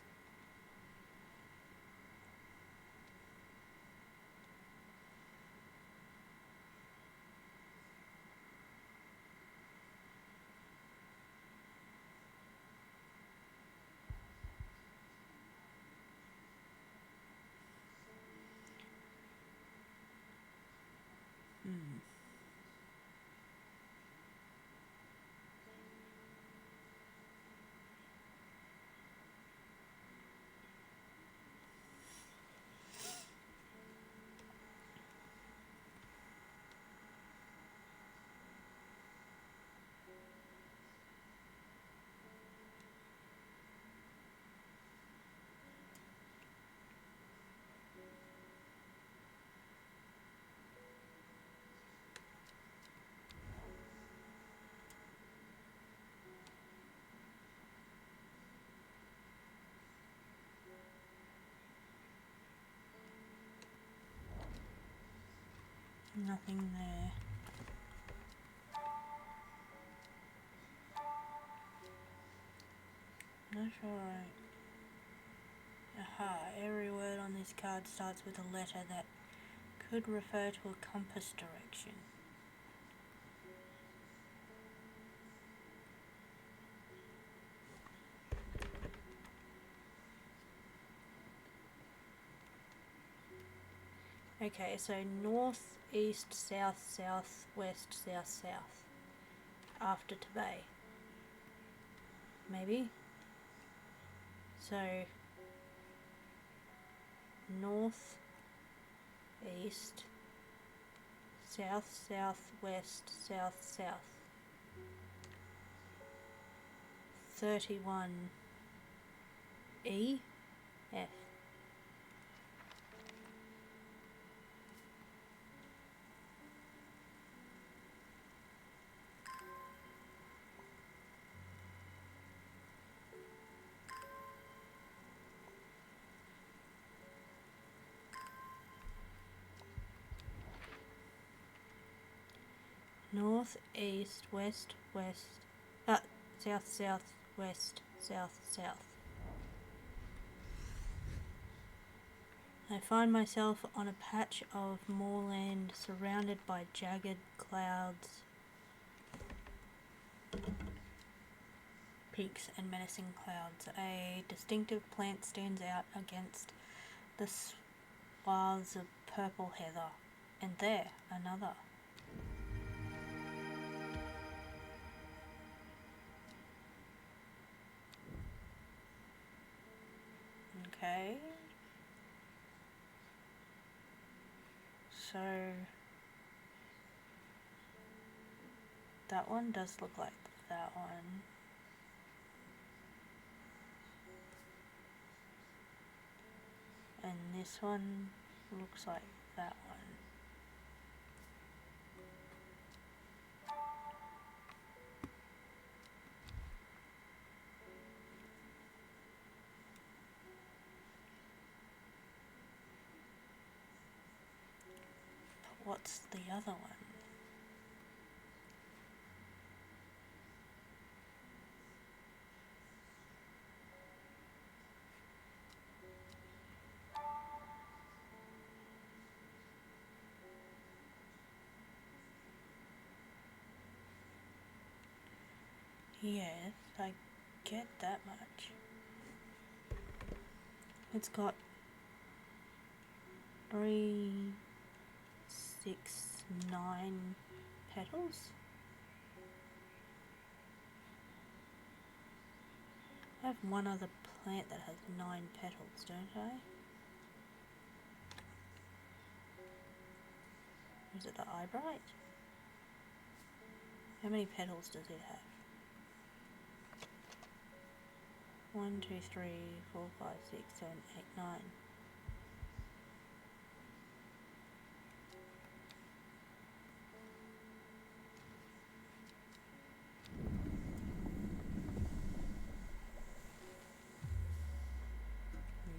Nothing there. Not sure. Aha, every word on this card starts with a letter that could refer to a compass direction. Okay, so north, east, south, south, west, south, south. After Tibet. Maybe? So, north, east, south, south, west, south, south. 31 E, F. North, east, west, west, south, south, west, south, south. I find myself on a patch of moorland surrounded by jagged clouds, peaks and menacing clouds. A distinctive plant stands out against the swaths of purple heather. And there, another. Okay. So that one does look like that one. And this one looks like that one. But what's the other one? Yes, I get that much. It's got 3, 6, 9 petals. I have one other plant that has 9 petals, don't I? Is it the eyebright? How many petals does it have? 1, 2, 3, 4, 5, 6, 7, 8, 9.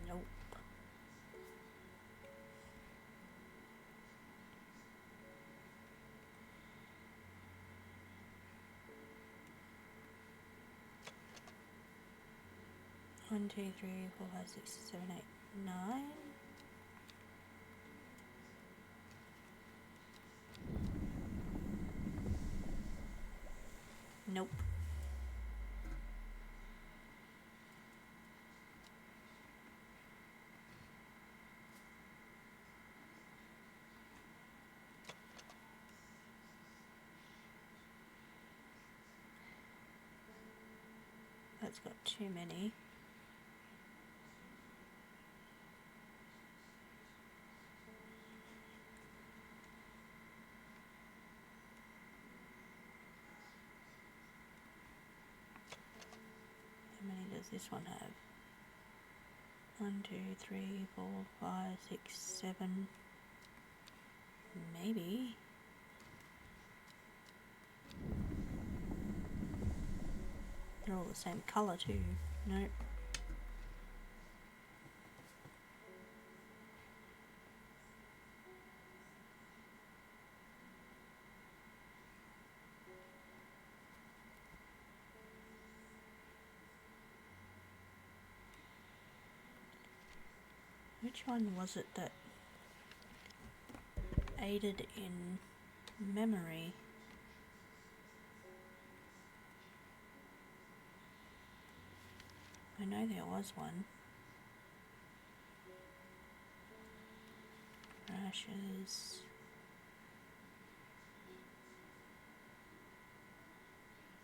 Nope. One, two, three, 4, 5, 6, 7, 8, 9. Nope. That's got too many. How many does this one have? 1, 2, 3, 4, 5, 6, 7. Maybe. They're all the same colour too. Nope. Which one was it that aided in memory? I know there was one. Rashes.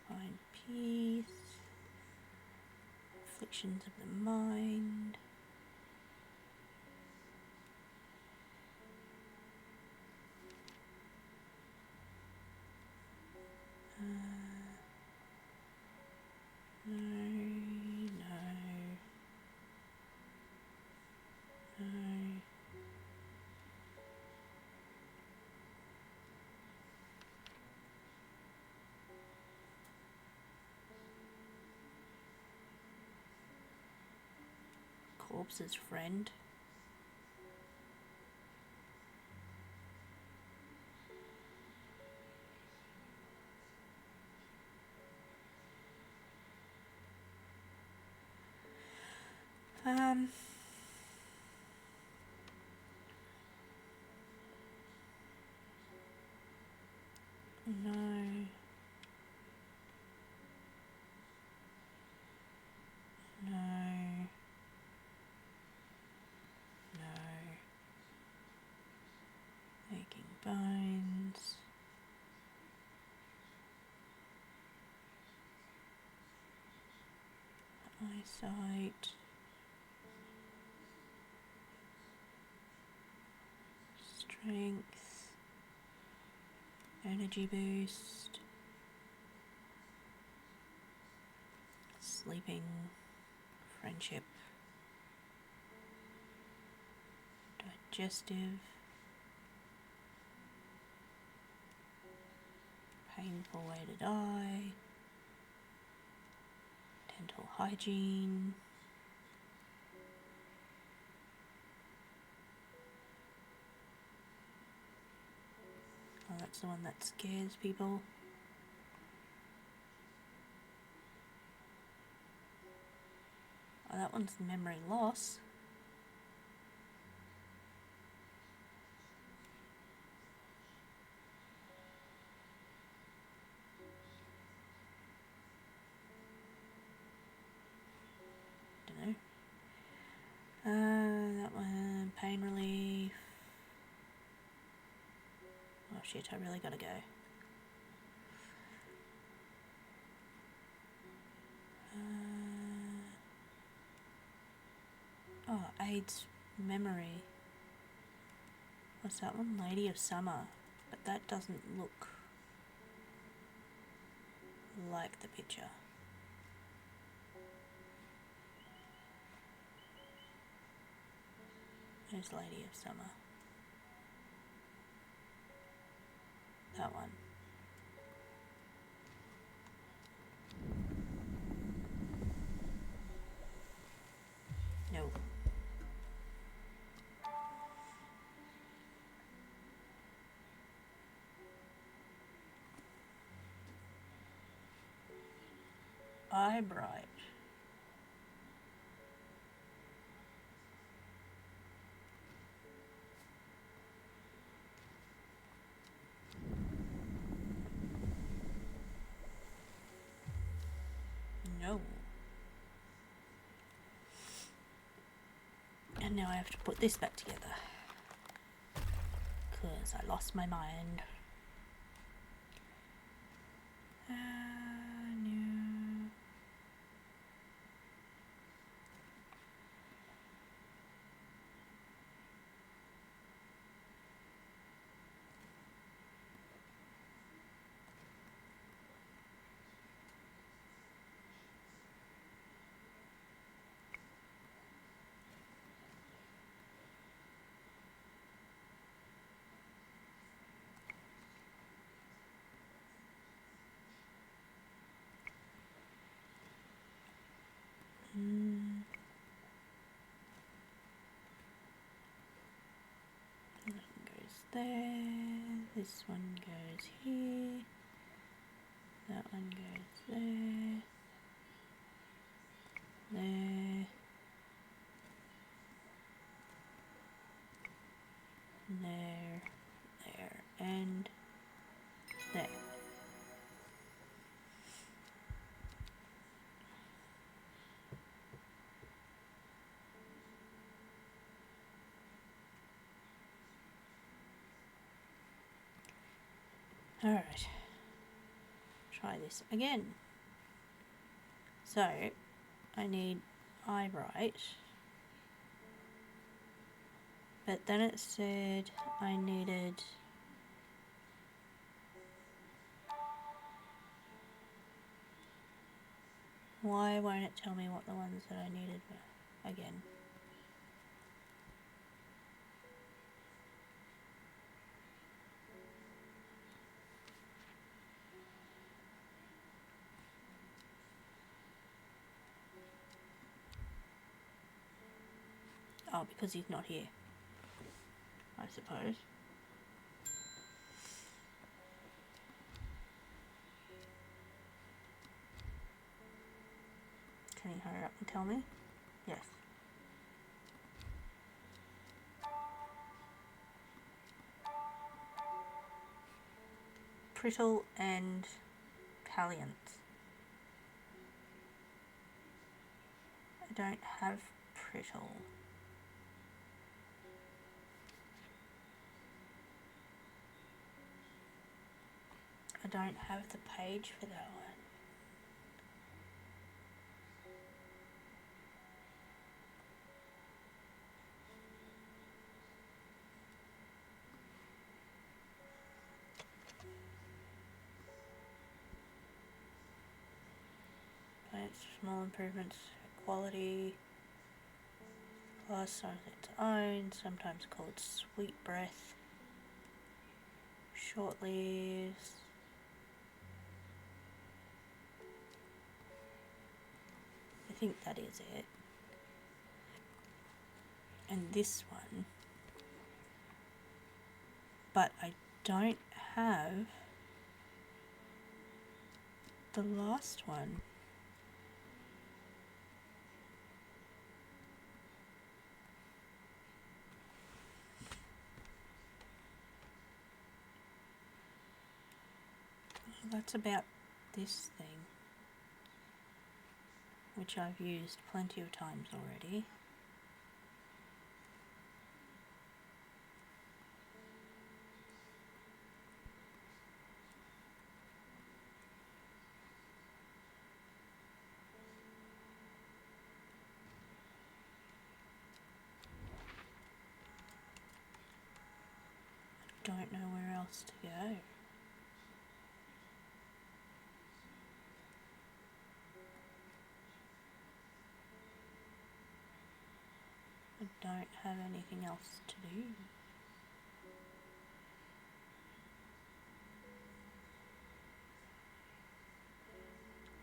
Find peace. Afflictions of the mind. No. Corpse's friend. No. No. No. Aching bones. Eyesight. Strength. Energy boost. Sleeping. Friendship. Digestive. Painful way to die. Dental hygiene. Oh, that's the one that scares people. Oh, that one's memory loss. Dunno. That one, pain relief. Oh shit, I really gotta go. Oh, AIDS memory. What's that one? Lady of Summer. But that doesn't look like the picture. There's Lady of Summer. That one. No. Eye bright. No. And now I have to put this back together. Because I lost my mind. No. That one goes there. This one goes here. That one goes there. There. there, there, and there. Alright, try this again. So, I need eye bright, but then it said I needed why won't it tell me what the ones that I needed were again? Oh, because he's not here, I suppose. Can you hurry up and tell me? Yes. Prittle and Calliant. I don't have Prittle. I don't have the page for that one. Plants, small improvements, quality, class on its own, sometimes called sweet breath, short leaves. I think that is it. And this one, but I don't have the last one. That's about this thing, which I've used plenty of times already. I don't know where else to go. I don't have anything else to do.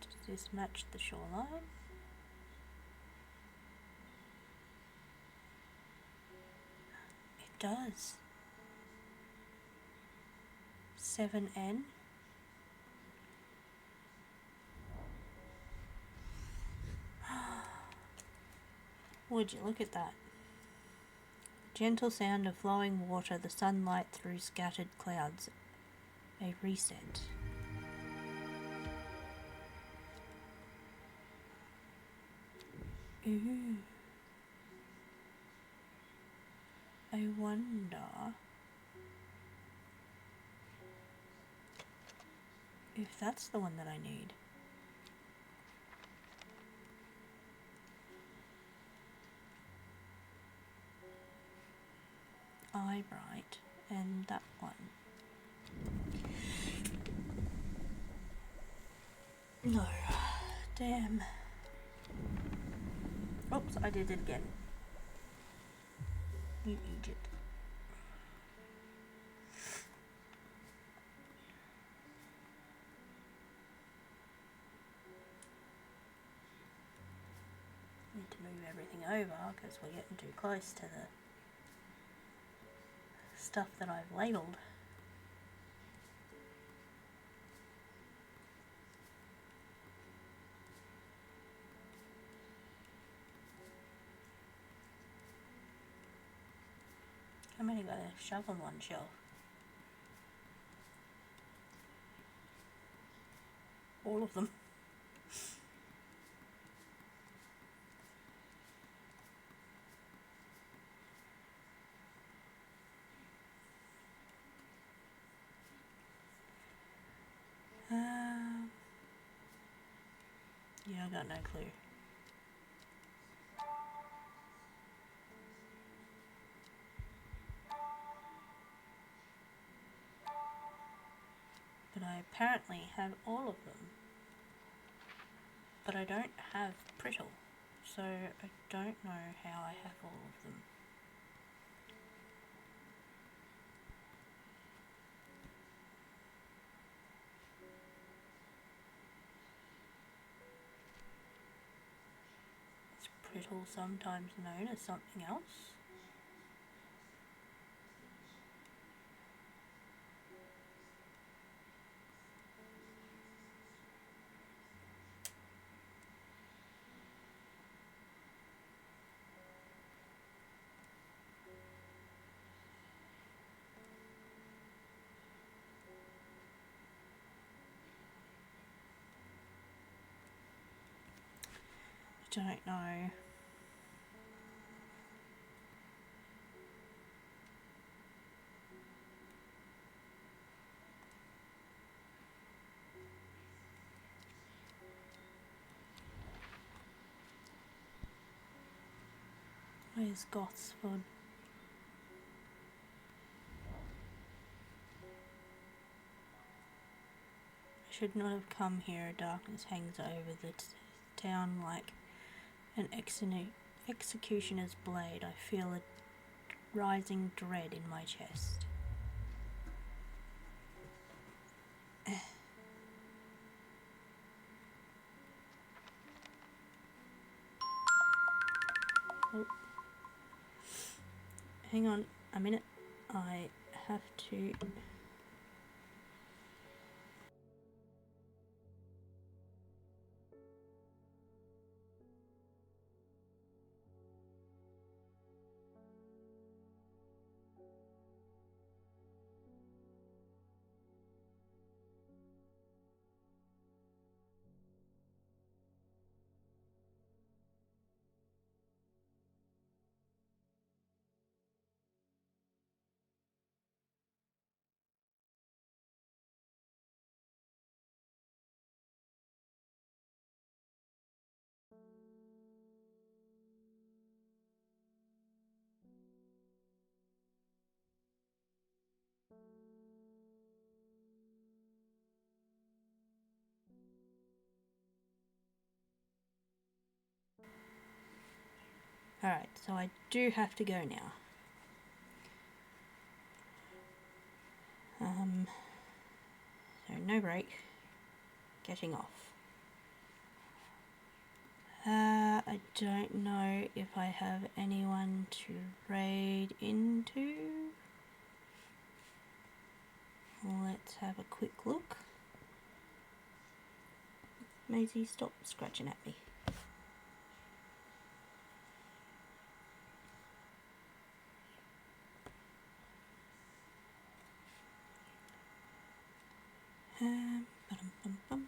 Does this match the shoreline? It does. 7N. Would you look at that? Gentle sound of flowing water, the sunlight through scattered clouds. A reset. Ooh. I wonder if that's the one that I need. Eye bright and that one. No. Damn. Oops, I did it again. You idiot. Need to move everything over because we're getting too close to the stuff that I've labelled. How many got a shove on one shelf? All of them. Yeah, I got no clue. But I apparently have all of them. But I don't have Brittle, so I don't know how I have all of them. Is Brittle sometimes known as something else? I don't know. Where's Gosford? I should not have come here. Darkness hangs over the town like an executioner's blade. I feel a rising dread in my chest. Oh. Hang on a minute. I have to... Alright, so I do have to go now. So no break. Getting off. I don't know if I have anyone to raid into. Let's have a quick look. Maisie, stop scratching at me. Bum.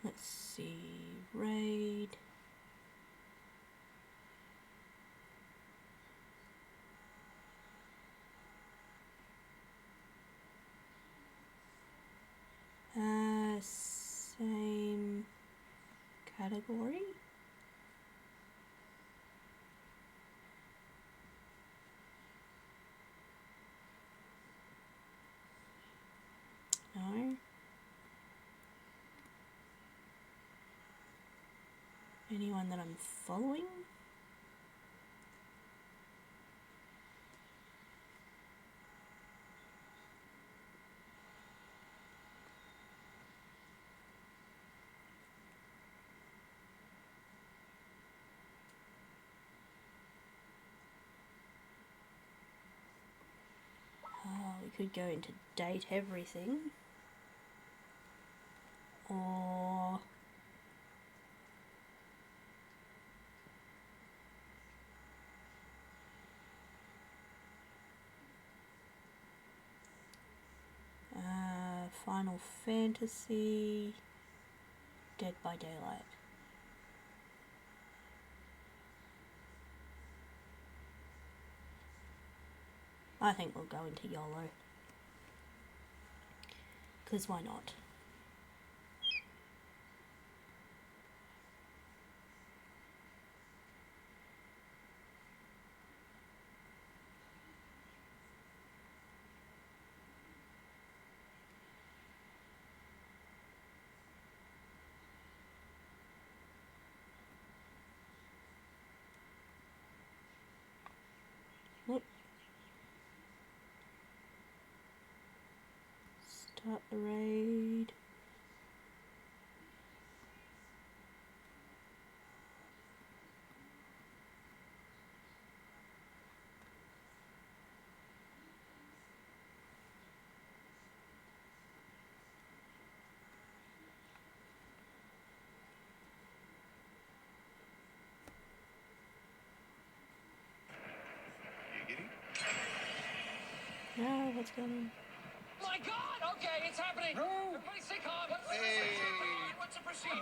Let's see, raid. Same category. No. Anyone that I'm following? could go into date everything, or Final Fantasy, Dead by Daylight. I think we'll go into YOLO, because why not? Whoop. Start the raid. No, what's going on? My God! Okay, it's happening. No. Everybody stay calm. What's the procedure?